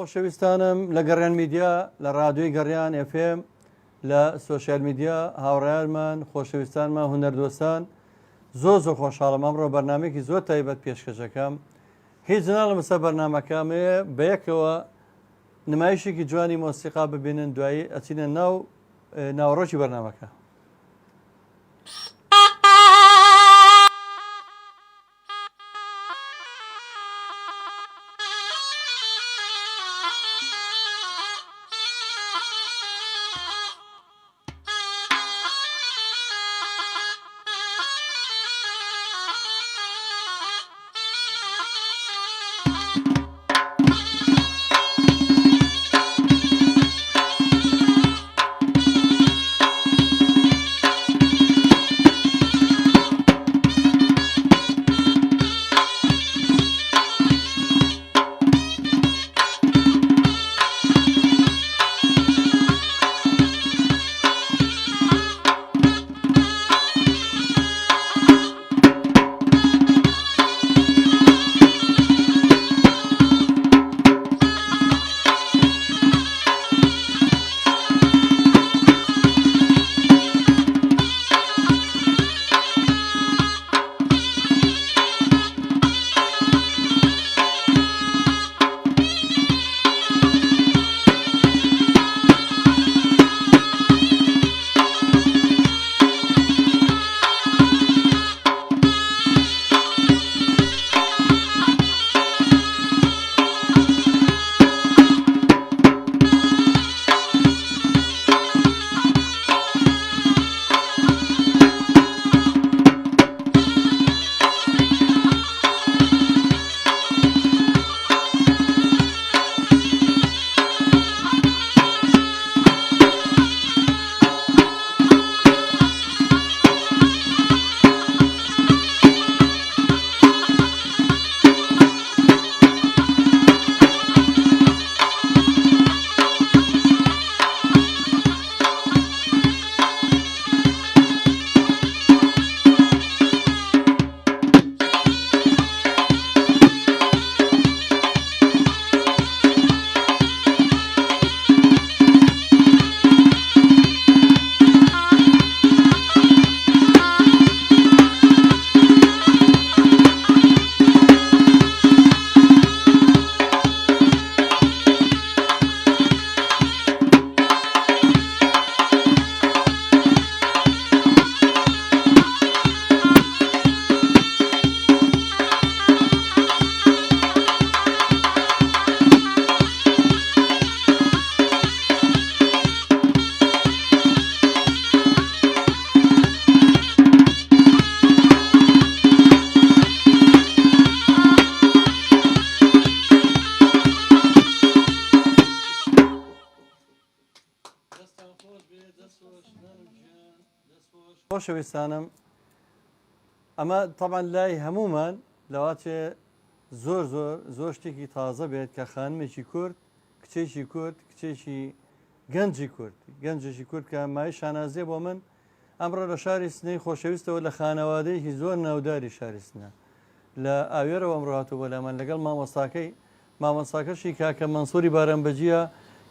خۆشەویستانم لە گەڕیان میدیا لە ڕادیۆی گەڕیان FM لە سوۆسیال میدیا هاوڕێیانمان خۆشەویستانمان هونەردۆستان زۆر خۆشحاڵم ئەمڕۆ بەرنامێکی زۆر تایبەت پێشکەشەکەم هیچ ناڵم سەر بەرنامەکەمەیە بەیەکەوە نمایشێکی جوانی مۆسیقا ببینن دوایی ئەچینە ناوەڕۆکی بەرنامەکە. خۆشەویستانم ئەمە تەبەن لای هەمومان لەواتێ زۆر شتێکی تازە بێت کە خانمێکی کورد کچێکی کورد کچێکی گەنجی کورد گەنجێکی کورد کە مای شانازیە بۆ من ئەمڕۆ لە شاری سنەی خۆشەویستەوە لە خانەوادەیەکی زۆر ناوداری شاری سنە لە ئاوێرەوە ئەمڕاتوە بۆ لەمان لەگەڵ مامۆستاکەشی کاکە مەنسووری بارەنبەجیە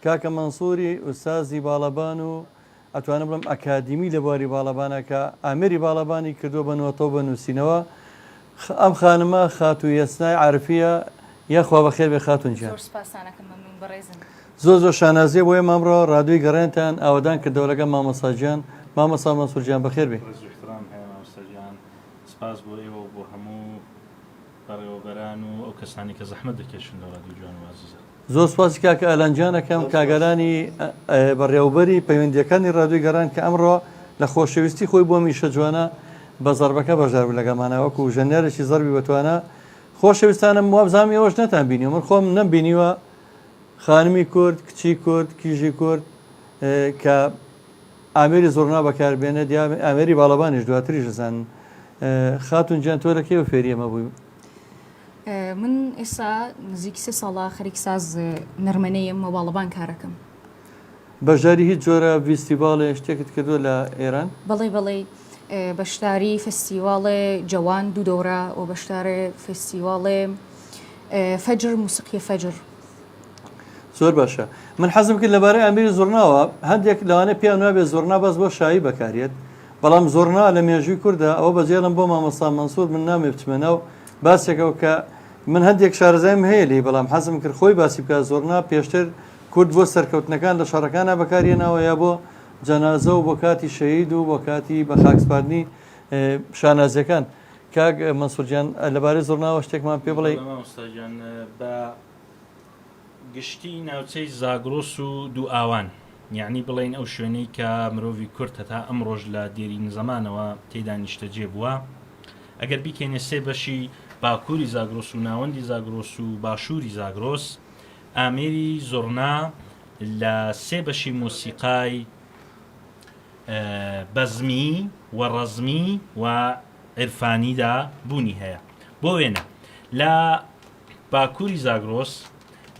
کاکە مەنسووری ئوستازی باڵەبان و ئەتوانم بڵم ئەکادیمی لە بواری باڵەبانە کە ئامێری باڵەبانی کردووە بە نوۆتەوە بە نووسینەوە ئەم خانمە خاتو یەسنای عارفیە یاخوا بەخێر بێ خاتونجیان زۆر شانازیە بۆیە مامڕۆ ڕادوی گەڕێنتان ئاوادان کردەوە لەگەڵ مامۆستاجیان مامۆستا مەنسوورجیان بەخێر بێ سپاس بۆ ئێوە بۆ هەموو بەڕێوەبەران و ئەو کەسانی کە زەحمەت دەکێشن لە ڕادیۆ جوان و عەزیزە زۆر سپاسی کاکە ئەلانجانەکەم کاگەرانی بەڕێوەبەری پەیوەندیەکانی ڕادوی گەڕان کە ئەمڕۆ لە خۆشەویستی خۆی بۆ میشە جوانە بە زەربەکە بەشدار بوو لەگەڵمانە وەکو ژەنێرێکی زەربی بەتوانە خۆشەویستانم وابزانام ئێوەش نەتان من خۆم نەمبینیوە خانمی کورد کچی کورد کیژی کورد کە ئامێری زۆرنا بەکاربێنە ئامێری باڵەبانیش دواتریش دەزان خاتونجیان تۆ لە کێوە فێری ئەمە بووی من ئێستا نزیکی 3 ساڵا خەریک ساز نەرمەنەیەم و باڵەبان کارەکەم بەژاری هیچ جۆرە ڤیستیڤاڵێ شتێکت کردووە لە ئێران بەڵێ بەشداری فستیواڵێ جوان دوو دەورە و بەشدارێ فستیواڵێ فەجر موسیقی فەجر زۆر باشە من حەزم کرد لەبارەی ئامێری زۆرناوە هەندێک لەوانەیە پێیان وابێ زۆرنا بەس بۆ شایی بەکارێت بەڵام زۆرنا لە مێژووی کووردە ئەوە بەجێڵم بۆ مامۆستا مەنسوور من نامێ بچمەنە و باسێکەوە کە من هەندێک شارەزایم هەیە لی بەڵام حەزم کرد خۆی باسی بکات زۆرنا پێشتر کورد بۆ سەرکەوتنەکان لە شەڕەکانە بەکارێناوە یا بۆ جەنازە و بۆ کاتی شەهید و بۆ کاتی بە خاکسپاردنی شانازیەکان کاک مەنسوورجیان لەبارەی زۆرناوە شتێکمان پێ بڵێ بە گشتی ناوچەی زاگرۆس و دوو ئاوان یعنی بڵێن ئەو شوێنەی کە مرۆڤی کورد هەتا ئەم ڕۆژ لە دێرین زەمانەوە تێدا نیشتەجێ بووە ئەگەر بیکەینە سێ بەشی باکووری زاگرۆس و ناوەندی زاگرۆس و باشووری زاگرۆس ئامێری زۆرنا لە سێ بەشی مۆسیقای بەزمی و ڕەزمی و عرفانیدا بوونی هەیە بۆ وێنە لە باکووری زاگرۆس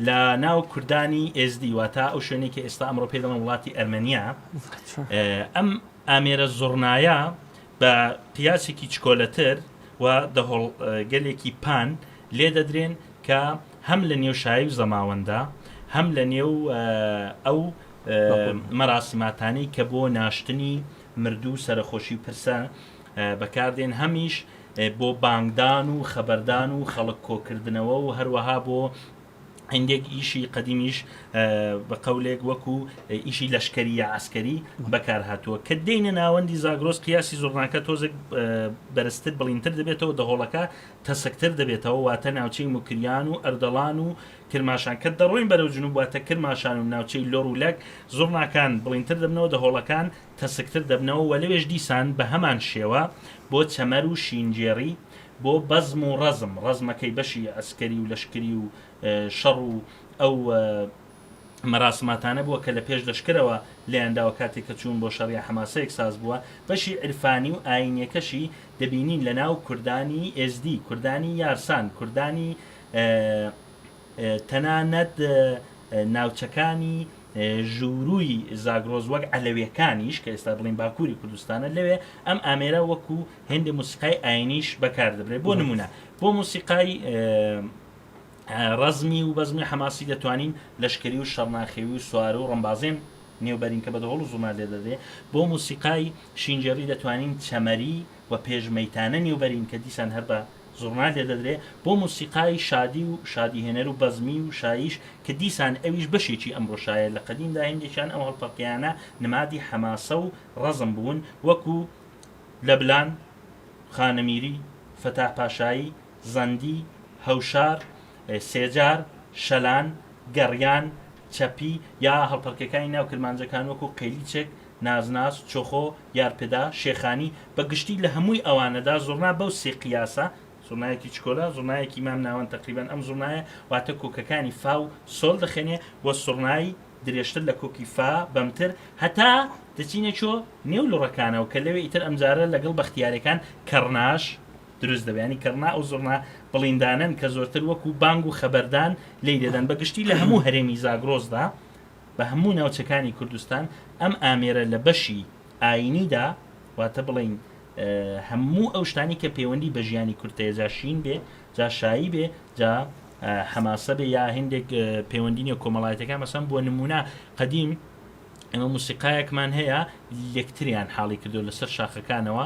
لە ناو کوردانی ئێزدی واتە ئەو شوێنێکی ئێستا ئەمڕۆ پێ دەڵێن وڵاتی ئەرمەنیا ئەم ئامێرە زۆرنایە بە قیاسێکی چکۆلەتر و دەهۆڵگەلێکی پان لێ دەدرێن کە هەم لە نێو شایی و زەماوەندە هەم لە نێو ئەو مەراسیماتانەی کە بۆ ناشتنی مردوو سەرخۆشی پرسە بەکاردێن هەمیش بۆ بانگدان و خەبەردان و خەڵک کۆکردنەوە و هەروەها بۆ هەندێک ئیشی قەدیمیش بە قەولێک وەکو ئیشی لەشکری یا عسکەری بەکار هاتووە کە دێنە ناوەندی زاگرۆس قیاسی زۆرناکە تۆزێک بەرزتر بڵینتر دەبێتەوە دەهۆڵەکە تەسەکتر دەبێتەوە واتە ناوچەی موکریان و ئەردەڵان و کرماشان کە دەڕۆین بەرەو جنوب واتە کرماشان و ناوچەی لۆر و لەک زۆرناکان بڵینتر دەبنەوە دەهۆڵەکان تەسەکتر دەبنەوە و لەوێش دیسان بە هەمان شێوە بۆ چەمەر و شینجێری بۆ بەزم و ڕەزمەکەی بەشی ئەسکەری و لەشکری و شەڕ و ئەو مەراسماتانە بووە کە لە پێش لەشکرەوە لێیانداوە کاتێک کە چوون بۆ شەڕی حەماسەیەک ساز بووە بەشی عرفانی و ئاینیەکەشی دەبینین لە ناو کوردانی ئێزدی کوردانی یارسان کوردانی تەنانەت ناوچەکانی ژووروی زاگرۆز وەک ئەلەویەکانیش کە ئێستا بڵین باکووری کوردستانە لەوێ ئەم ئامێرە وەکو هێندە موسیقای ئاینیش بەکار دەبرێت بۆ نمونە بۆ موسیقای ڕەزمی و بەزمی حەماسی دەتوانین لەشکری و شەڕناخێوی و سوارە و ڕەمبازێن نێوبەرین کە بەدەهۆڵ و زوڵما لێ دەدێ بۆ موسیقای شینجێڕی دەتوانین چەمەری و پێشمەیتانە نێوبەرین کە دیسان هەر بە زۆرنا لێ دەدرێ بۆ موسیقای شادی و شادیهێنەر و بەزمی و شایش کە دیسان ئەویش بەشێکی ئەمڕۆ شایە لە قەدیمدا هێندێکیان ئەو هەڵپەقیانە نمادی حەماسە و ڕەزم بوون وەکو لەبلان خانەمیری فەتاح پاشایی زەندی هەوشار سێجار شەلان گەڕیان چەپی یا هەڵپەرکەکانی ناو کرمانجەکان وەکو قەیلیچێک نازناس چۆخۆ یارپێدا شێخانی بەگشتی لە هەمووی ئەوانەدا زۆرنا بەو سێ قیاسە زۆرنایەکی چکۆلە زۆرنایەکی مام ناوەن تقریبان ئەم زۆرنایە واتە کۆکەکانی فا و سۆل دەخێنێ وە سۆرنایی درێژتر لە کۆکی فا بەمتر هەتا دەچینە چۆ نێو لوڕەکانەوە کە لەوێ ئیتر ئەمجارە لەگەڵ بەختیارەکان کەڕناش دروست دەبیانی کەڕنا ئەو زۆرنا بڵیندانن کە زۆرتر وەکو بانگ و خەبەردان لی دەدەن بەگشتی لە هەموو هەرێمی زاگرۆسدا بە هەموو ناوچەکانی کوردستان ئەم ئامێرە لە بەشی ئاینیدا واتە بڵین هەموو ئەو شتانی کە پەیوەندی بە ژیانی کورتەیە جا شین بێ جا شایی بێ جا حەماسە بێ یا هەندێک پەیوەندی نیە کۆمەڵایەتەکان مەسەن بۆ نمونە قەدیم ئەمە موسیقایەکمان هەیە یەکتریان حاڵی کردو لەسەر شاخەکانەوە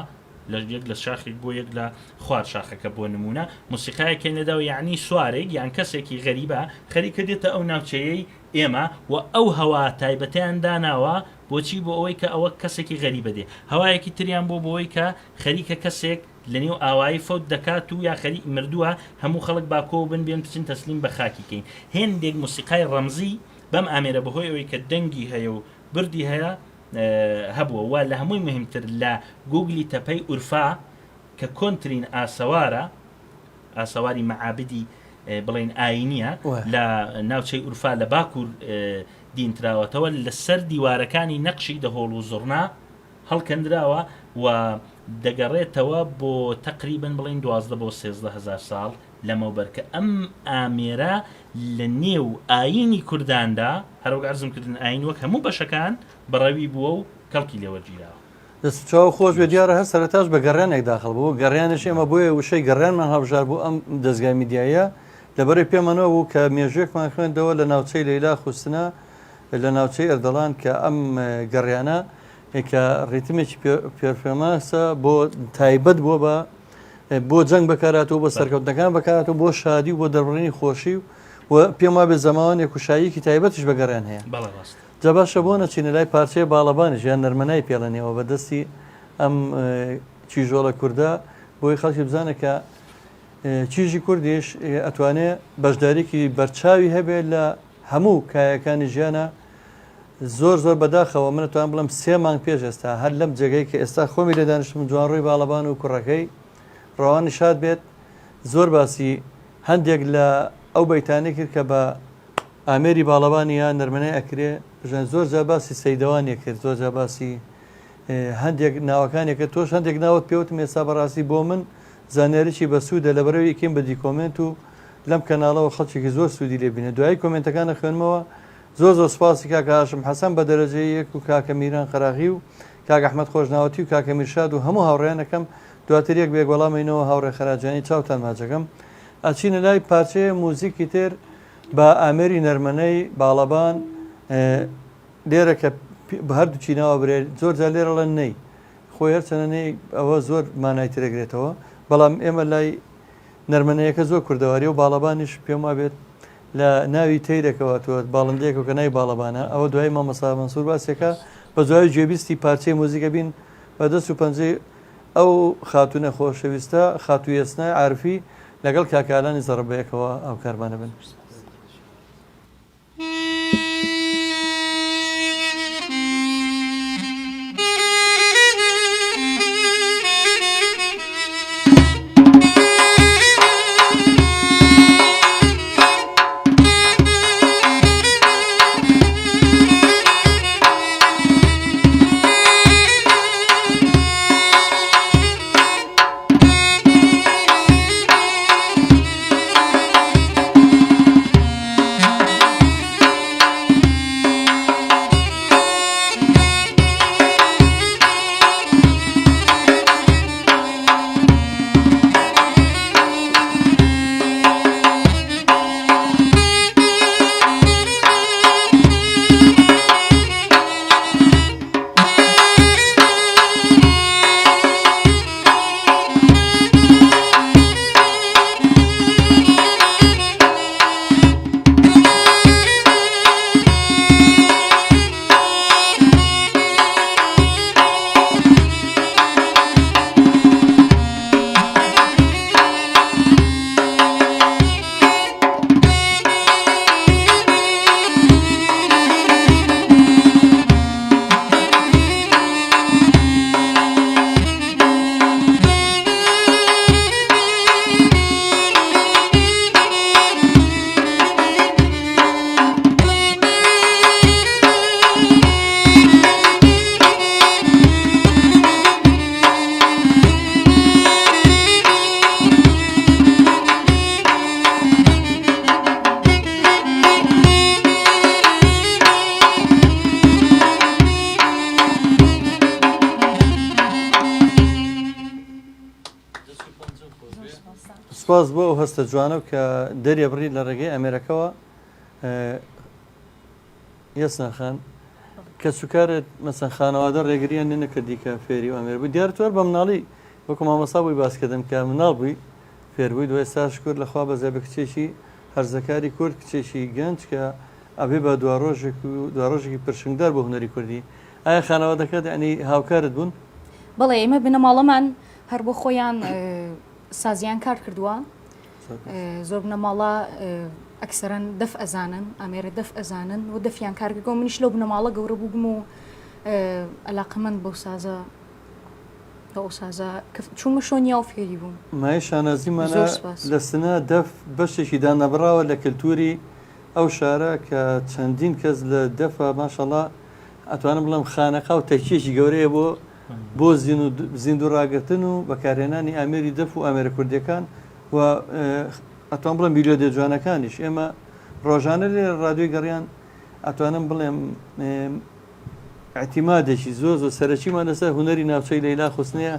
یەک لە شاخێک بۆ یەک لە خوار شاخەکە بۆ نمونە موسیقایەکە نەداوە یعنی سوارێک یان کەسێکی غەریبە خەریکە دێتە ئەو ناوچەیەی ئێمە و ئەو هەوا تایبەتیان داناوە بۆچی بۆ ئەوەی کە ئەوە کەسێکی غەریبە دێ هەوایەکی تریان بۆ بۆەوەی کە خەریکە کەسێک لە نێو ئاوایی فەوت دەکات و یا خەری مردووە هەموو خەڵک باکۆ بن بێن بچین تەسلیم بە خاکیکەین هێندێک موسیقای ڕەمزی بەم ئامێرە بەهۆی ئەوەی کە دەنگی هەیە و بردی هەیە هەبووە وا لە هەمووی مهمتر لە گوگلی تەپەی ئورفا کە کۆنترین ئاسەوارە ئاسەواری مەعابدی بڵین ئاینیە لە ناوچەی ئورفا لە باکوور دینتراوەتەوە لەسەر دیوارەکانی نەقشی دەهۆڵ و زڕنا هەڵکەندراوە و دەگەڕێتەوە بۆ تقریبن بڵین 12 بۆ 13,000 ساڵ لەمەوبەر کە ئەم ئامێرە لە نێو ئاینی کورداندا هەروەک عەرزم کردن ئاین وەک هەموو بەشەکان بەڕەوی بووە و کەڵکی لێوەرگیراوە دەستچاو خۆش بێ دیارە هەر سەرەتاش بە گەڕیانێک داخڵ بوو گەڕیانش ئێمە بۆیە وشەی گەڕیانمان هەڵبژار بوو ئەم دەستگای میدیایە لەبەرەوەی پێمانەوە بوو کە مێژوێکمان خوێندەوە لە ناوچەی لەیلا خوستنە لە ناوچەی ئەردەڵان کە ئەم گەڕیانە کە ڕیتمێکی پێرفێماسە بۆ تایبەت بووە بۆ جەنگ بەکاراتەوە بۆ سەرکەوتنەکان بەکاراتەوە بۆ شادی و بۆ دەربڕینی خۆشی و پێم وا بێ زەماوانێک وشاییکی تایبەتیش بەگەڕیان هەیە جا باشە بۆ نەچینە لای پارچەیە باڵەبانیش یان نەرمەنای پێڵەنێەوە بەدەستی ئەم چیژۆڵە کووردە بۆی خەڵکی بزانە کە چیژی کوردیش ئەتوانێت بەشدارێکی بەرچاوی هەبێت لە هەموو کایەکانی ژیانە زۆر بەداخەوە من توان بڵم 3 مانگ پێش ئێستا هەر لەم جێگەی کە ئێستا خۆمی لە دانیشتم جوانڕووی باڵەبان و کوڕەکەی ڕەوانی شاد بێت زۆر باسی هەندێک لە ئەو بەیتانێ کرد کە بە ئامێری باڵەبانی یان نەرمەنای ئەکرێ بژێن زۆر جا باسی سەیدەوانێ کرد زۆر جا باسی هەندێک ناوەکانێکە تۆش هەندێک ناوت پێوتم ئێستا بەڕاستی بۆ من زانیاریی بە سوودە لەبەرەوەی یەکێم بە دیکۆمنت و لەم کەناڵەوە خەڵکێکی زۆر سوودی لێبینە دوای کۆمنتەکانە خوێنمەوە زۆر سپاسی کاکە هاشم حەسەن بە دەرەجەی یەک و کاکە میران قەراغی و کاکە ئەحمەد خۆشناوەتی و کاکە میرشاد و هەموو هاوڕێیانەکەم دواتر یەک بێگوەڵامینەوە هاوڕێ خەراجانی چاوتان ماجەکەم ئەچینە لای پارچەیە موزیکی تر بە ئامێری نەرمەنەی باڵەبان لێرە کە هەردوو چیناوە برێ زۆر جا لێرە لە نەی خۆی هەرچەنە نەی ئەوە زۆر مانای ترەگرێتەوە بەڵام ئێمە لای نەرمەنەیەکە زۆر کوردەواری و باڵەبانیش پێم وابێت لە ناوی تەیرێکەوە تۆ باڵندەیەک کە نای باڵەبانە ئەوە دوای مامەسا مەنسوور باسێکە بە دوای گوێبیستی پارچەی موزیکە بین بە دەست و پەنجەی ئەو خاتونە خۆشەویستە خاتوویەسنای عارفی لەگەڵ کاکالانی زەڕبەیەکەوە ئەو کارمانە بن. سپاس بۆ ئەو هەستە جوانە کە دەرێ بڕی لە ڕێگەی ئەمریکەوە یەسناخان کە سوکارت مەسەن خانەوادە ڕێگریان نەکردی کە فێری و ئەمێر بوو دیارتوەر بە مناڵی وەکو مامەسا بووی باسکردم کە مناڵ بووی فێربووی دوای ساش کورد لەخوا بەزای بە کچێکی هەرزەکاری کورد کچێکی گەنج کە ئەبێ بە دوڕۆژێکی پرشنگدار بۆ هونەری کوردی ئایا خانەوادەکەت ینی هاوکارت بوون؟ بەڵێ ئێمە بنەماڵەمان هەر بۆ خۆیان سازیان کار کردووە زۆر بنەماڵە ئەکسەرەن دەف ئەزانن ئەمێرە دەف ئەزانن و دەفیان کارگەگە و منیش لەو بنەماڵە گەورە بووبم و علاقەمەند بەو سازە ئەو سازە چوومە شۆنیا و فێری بووم مای شانازیمانە لە سنە دەف بەشێکی دانەبراوە لە کللتوری ئەو شارە کە چەندین کەس لە دەفە ماشەڵا ئەتوانم بڵم خانەقا و تەکیێکی گەورەیە بۆ زیند و ڕاگرتن و بەکارهێنانی ئامێری دەف و ئامێرە کوردەکان و ئەتوان بڵم بیلیۆدە جوانەکانیش ئێمە ڕۆژانە لێ ڕادیۆی گەڕیان ئەتوانم بڵێم اعتیمادێکی زۆر زۆر سەرچیمان لەسەر هوەری ناوچەی لەیلا خوستنەیە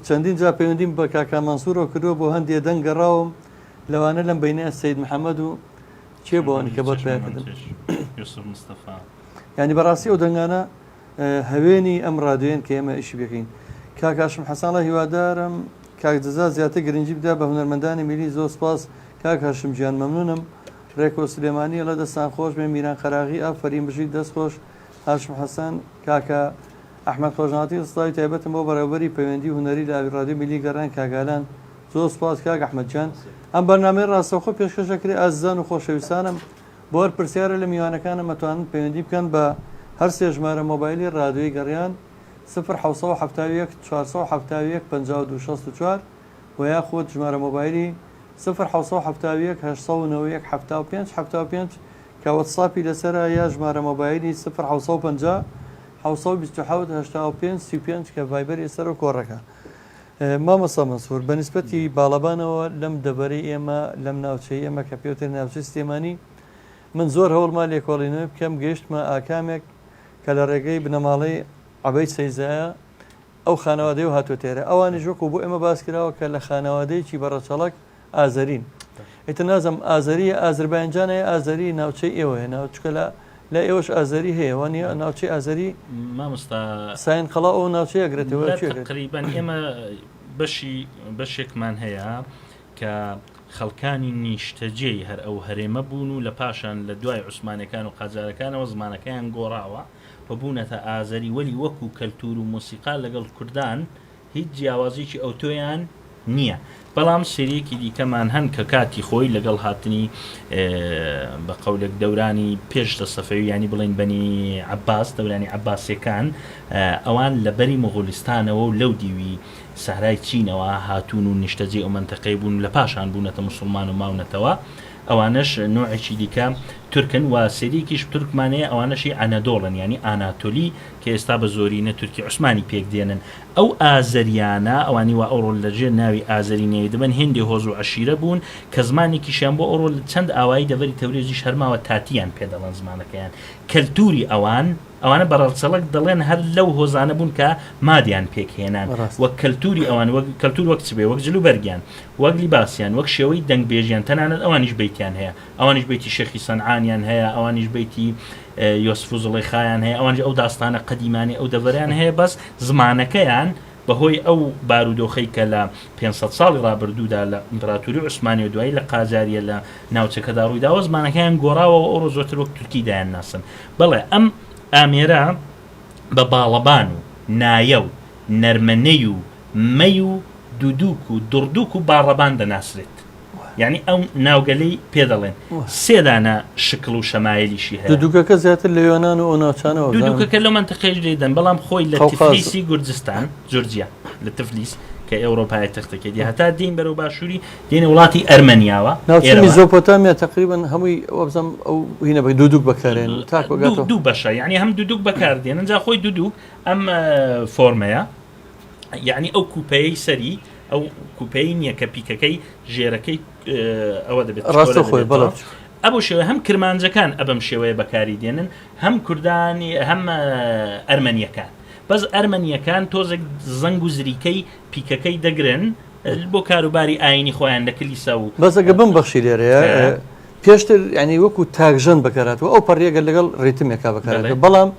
چەندین جا پەیوەندیم بە کاکا مەنسوورەوە کردووە بۆ هەندێک دەنگ گەڕاوم لەوانە لەم بینە سەید محەممەد و چێ بۆوانی کە بۆت پێکردن ینی بەڕاستی ئەو دەنگانە هەوێنی ئەم ڕادیۆیان کە ئێمە ئیشی بکەین کاکاشم حەسانڵە هیوادارم کاک جەزا زیاتر گرنگی بدا بە هونەرمەندانی میلی زۆر سپاس کاکاشم گیان مەمنونم ڕێکۆ سلێمانی لە دەستان خۆش بێ میران قەراغی ئافرین بژی دەست خۆش هاشم حەسان کاکە ئەحمەد خۆشناتی سڵاوی تایبەتم بۆ بەڕێوەبەری پەیوەندی هونەری لە ڕادیۆ میلی گەڕان کاگالان زۆر سپاس کاک ئەحمەدجان ئەم بەرنامەی ڕاستەوخۆ پێشکەشەکری ئازیزان و خۆشەویستانم بۆ هەر پرسیارە لە میوانەکانم ئەتوانن پەیوەندی بکەن بە هەر سێ ژمارە مۆبایلی ڕادیۆی گەڕیان 1970 471 5264 و یاخود ژمارە مۆبایلی 1970 891 75 کە وەتساپی لەسەرە یا ژمارە مۆبایلی 1950 1970 35 کە ڤایبەر ئێسەر و کۆڕەکە مامەسا مەنسوور بەنسبەتی باڵەبانەوە لەم دەبەرەی ئێمە لەم ناوچەی ئێمە کە پێوتر ناوچەی سلێمانی من زۆر هەوڵما لێکۆڵینەوەی بکەم گەیشتمە ئاکامێک کە لە ڕێگەی بنەماڵەی عەبەی سەیزایە ئەو خانەوادەی و هاتوۆ تێرە ئەوانی ژۆک و بۆ ئێمە باس کراوە کە لە خانەوادەیەکی بەڕەچەڵک ئازەرین ئیتر نازم ئازەری ئازربایجانە ئازەری ناوچەی ئێوەیە ناوچکە لە ئێوەش ئازەری هەیە وانە ناوچەی ئازەری مامۆستا ساین قەڵا ئەو ناوچەی ئەگرێتەوە تقریبان ئێمە بەشێکمان هەیە کە خەڵکانی نیشتەجێی هەر ئەو هەرێمە بوون و لە پاشان لە دوای عوسمانەکان و قاجارەکانەوە زمانەکەیان گۆڕاوە و بوونەتە ئازەری وەلی وەکو کەلتور و مۆسیقا لەگەڵ کوردان هیچ جیاوازیی ئەوتۆیان نییە بەڵام سەرێکی دیکەمان هەن کە کاتی خۆی لەگەڵ هاتنی بە قەولێک دەورانی پێش لە سەفەوی ینی بڵین بەنی عەباس دەورانی عەباسیەکان ئەوان لە بەری مۆغۆلیستانەوە و لەو دیوی سەحرای چینەوە هاتوون و نیشتەجێ ئەو مەنتەقەی بوون لە پاشان بوونەتە موسڵمان و ماونەتەوە ئەوانش نوعێکی دیکە تورکن و سەرێکیش تورکمانەیە ئەوانەشی ئەنەدۆڵن ینی ئاناتۆلی کە ئێستا بە زۆرینە تورکی عوسمانی پێک دێنن ئەو ئازەریانە ئەوانی وا ئەوڕۆ لەژێر ناوی ئازەرینەیە دەبن هێندێ هۆز و عەشیرە بوون کە زمانێکیشیان بۆ ئەوڕۆ چەند ئاوایی دەڤەری تەورێزی شەرماوە تاتیان پێدەڵەن زمانەکەیان کەلتوری ئەوانە بەڕەچەڵک دەڵێن هەر لەو هۆزانە بوون کە مادیان پێکهێنان وەک کەلتوری ئەوان کەلتور وەک چبێ وەک جلو بەرگیان وەک لیباسیان وەک شێوەی دەنگبێژیان تەنانەت ئەوانیش بیتیان هەیە ئەوانیش بیتی شێخی سەنعانیان هەیە ئەوانیش بیتی یۆسف و زوڵەیخایان هەیە ئەوانش ئەو داستانە قەدیمانی ئەو دەڤەریان هەیە بەس زمانەکەیان بەهۆی ئەو بارودۆخەی کە لە 500 ساڵی ڕابردوودا لە ئیمپراتوری عوسمانی و دوایی لە قاجاریە لە ناوچەکەدا ڕوویداوە زمانەکەیان گۆڕاوە و ئەوڕۆ زۆرتر وەک تورکی دایان ناسن بەڵێ ئەم ئامێرە بە باڵەبان و نایە و نەرمەنەی و مەی و دودوک و دڕدوک و باڕەبان دەناسرێت یعنی ئەو ناوگەلەی پێدەڵێن سێدانە شکل و شەمایلیشی هەیە دووکەکە زیاتر لە یۆنان و ئەو ناوچانەوە دووکەکە لەو منتەقەیەش لێدەن بەڵام خۆی لە تفلیسی گورجستان جورجیا لە تفلیس کە ئێوڕۆپای تەختەکە دی هەتا دین بەرەو باشووری دێنە وڵاتی ئەرمەنیاوە ناوچەی میزۆپۆتامیا تقریبا هەمووی وەبزەم ئەو هینە بە دوودوک بەکارێن دوو بەشە یعنی هەم دوودوک بەکاردێنن جا خۆی دوودوک ئەم فۆرمەیە یعنی ئەو کوپەیەی سەری ئەو کوپەی نییە کە پیکەکەی ژێرەکەی ئەوە دەبێت ڕاستە خۆی بەڵام ئەبوو شێوە هەم کرمانجەکان ئەبەم شێوەیە بەکاری دێنن هەم کوردانی هەم ئەرمەنیەکان بەس ئەرمەنیەکان تۆزێک زەنگ و زریکەی پیکەکەی دەگرن بۆ کاروباری ئاینی خۆیان لە کلیسا و بەس ئەگە بم بەخشی لێرەیە پێشتر ینی وەکو تاگژن بەکاراتەوە ئەو پەڕیەگە لەگەڵ ڕێتمێکا بەکارێت بەڵام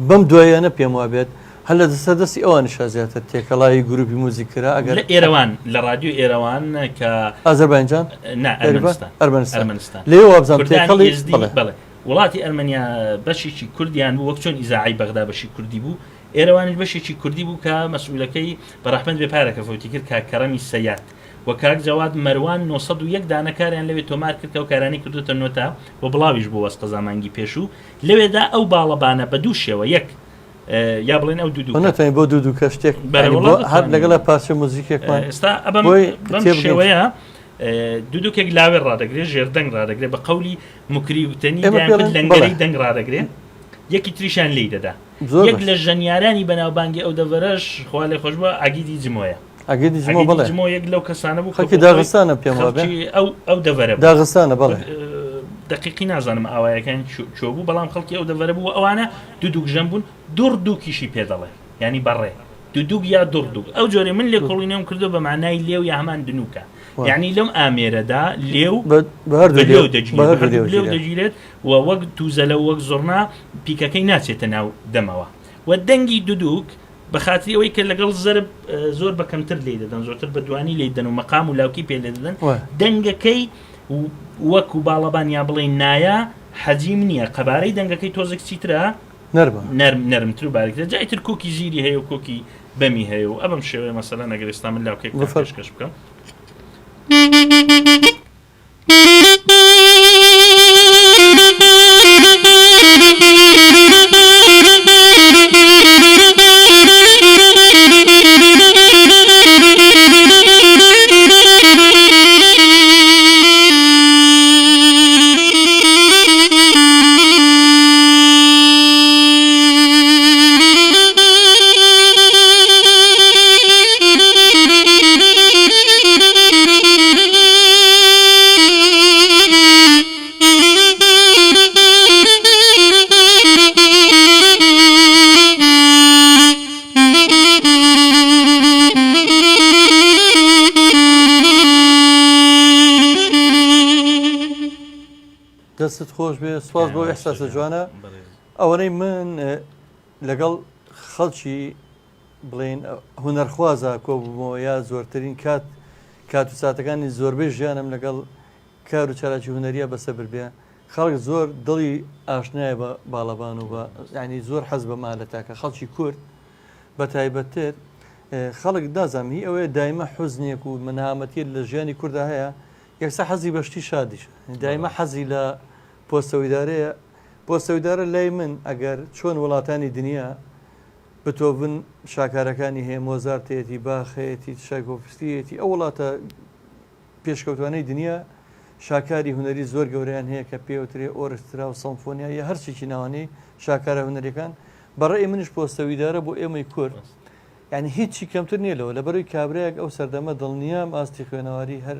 بەم دوایانە پێم وابێت هەل لە دەستە دەستی ئەوان شازیاتە تێکەڵایی گروپی موزیکرا ئەگەر ئێرەوان لە رادیو ئێرەوان کە ئازەربایجان ئەرمەنستان لێ وابزان تێکەڵی بڵێ وڵاتی ئەرمەنیا بەشێکی کوردیان بوو وەک چۆن ئیزاعی بەغدا بەشی کوردی بوو ئێرەوانش بەشێکی کوردی بوو کە مەسئولەکەی بەڕەحمەت بێپارەکە فوتی کرد کە کەڕەمی سەیاد و کاک جەواد مەروان 901 دانەکاریان لەوێ تۆمار کرد کە ئەو کارانەی کردوتە نۆتا و بڵاویش بۆ وەستە زامانگی پێشوو لەوێدا ئەو باڵەبانە بە دوو شێوە یەک یا بڵێن ئەو دوو نەتوانین بۆ دوو کە شتێک هەر لەگەڵە پارچە موزیکێکمان ئێستا بەم شێوەیە دوودوکێک لاوێ ڕادەگرێت ژێردەنگ ڕادەگرێت بە قەولی مکری وتنی لەنگەری دەنگ ڕادەگرێت یەکی تریشان لی دەدا یەک لە ژەنیارانی بەناوبانگی ئەو دەڤەرەش خوا لێ خۆش بە ئاگیدی جمۆیە جمۆ یەک لەو کەسانە بوو خەڵکی داغستانە پێم ئەو دەڤەرە داغستانە بەڵێ دقیقی نازانم ئاوایەکان چۆ بوو بەڵام خەڵکی ئەو دەڤەرە بوو ئەوانە دوودوک ژەم بوون دوورکیشی پێ دەڵێ ینی بەڕێ دوودوک یا دوردوک ئەو جۆرە من لێ کۆڵینەوەم کردو بە معنای لێو یا هەمان دنوکە یعنی لەم ئامێرەدا لێو دەگیرێت و وەک تووزەلە وەک زۆرنا پیکەکەی ناچێتە ناو دەمەوە و دەنگی دوودوک بە خااتری ئەوەی کە لەگەڵ زەرب زۆر بەکەمتر لێ دەدەن زۆرتر بە دوانی لێ دەن و مەقام و لاوکی پێ لێ دەدەن دەنگەکەی وەکو باڵەبان یا بڵێ نایە حەجیم نییە قەبارەی دەنگەکەی تۆزێک چیترە نەرمتر و بارێکتر جایتر کۆکی زیری هەیە و کۆکی بەمی هەیە و ئەبم شێوەیە مەسەلا نەگەرێستا من لاوکێک پێشکەش بکەم دەستت خۆش بێ سواز بۆ ئێحساسە جوانە ئەوەنەی من لەگەڵ خەڵکی بڵێن هونەرخوازە کۆبوومەوە یا زۆرترین کات و ساتەکانی زۆربەی ژیانم لەگەڵ کار و چالاکی هونەریە بەسە بێ خەڵک زۆر دڵی ئاشنایە بە باڵەبان و بە ینی زۆر حەز بە مالەتاکە خەڵکی کورد بە تایبەتتر خەڵک دازانانی ئەوەیە دایمە حوزنێک و منامەتی لە ژیانی کووردا هەیە یەکسە حەزی بەشتی شادیش دایمە حەزی لە پۆستەویدارەیە پۆستەویدارە لای من ئەگەر چۆن وڵاتانی دنیا بتۆبن شاکارەکانی هەیە مۆزارتێتی باخەتی شایکۆفستیەتی ئەو وڵاتە پێشکەوتوانەی دنیا شاکاری هوەری زۆر گەوریان هەیە کە پێوترێ ئۆرسترا و سەمفۆنیا یا هەرچێکی ناوانەی شاکارە هوەریەکان بەڕێی منش پۆستەویدارە بۆ ئێمەی کورد یعنی هیچی کەمتر نیە لەوە لەبەروی کابراەک ئەو سەردەمە دڵنیام ئاستی خوێنەواری هەر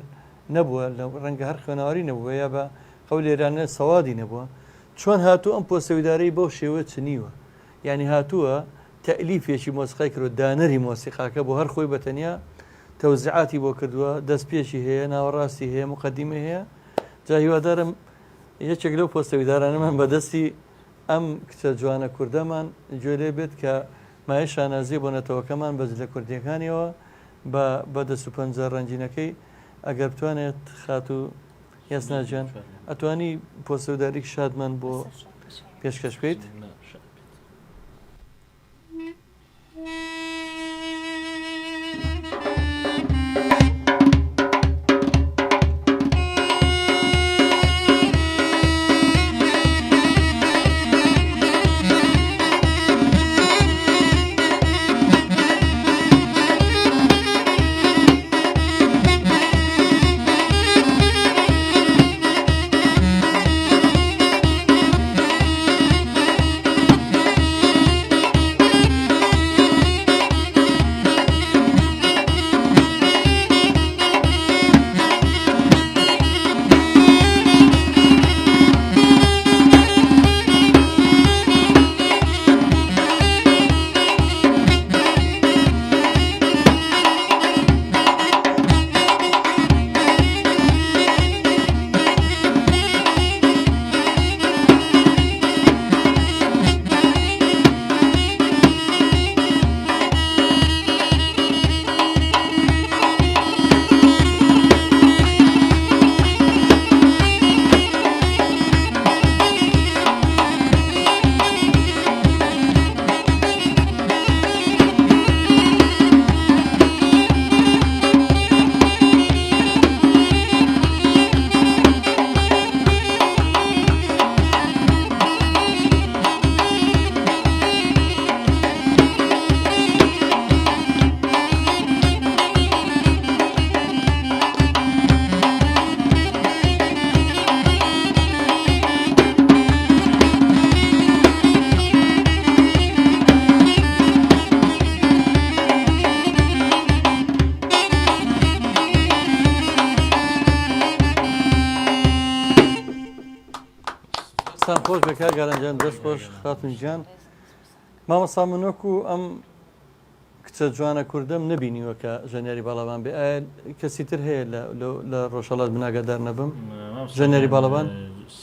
نەبووە لە ڕەنگە هەر خوێنەواری نەبووە یا بە ئەو لێرانە سەوادی نەبووە چۆن هاتوو ئەم پۆستەویدارەی بەو شێوە چنیوە یعنی هاتووە تەلیفێکی مۆسیقای کرد دانەری مۆسیقاکە بۆ هەر خۆی بەتەنیا تەوزیعاتی بۆ کردووە دەستپێکی هەیە ناوەڕاستی هەیە مقدمە هەیە جا هیوادارم یەکێک لەو پۆستەویدارانەمان بەدەستی ئەم کچە جوانە کوردەمان گوێ لێ بێت کە مای شانازی بۆ نەتەوەکەمان بەز لە کوردیەکانیەوە بە دەست و پەنجە ڕەنجینەکەی ئەگەر بتوانێت خات و یاسناجان ئەتوانی پۆستەویداریک شادمان بۆ پێشکەش بکەیت خۆش بێکا گەرانجان دەست خۆش خاتونجان مامەسا من وەکو ئەم کچە جوانە کوردەم نبینیوە کە ژەنێری باڵەوان بێ ئایا کەسی تر هەیە لە ڕۆژهەڵات بناگەدار نەبم ژەنێری باڵەوان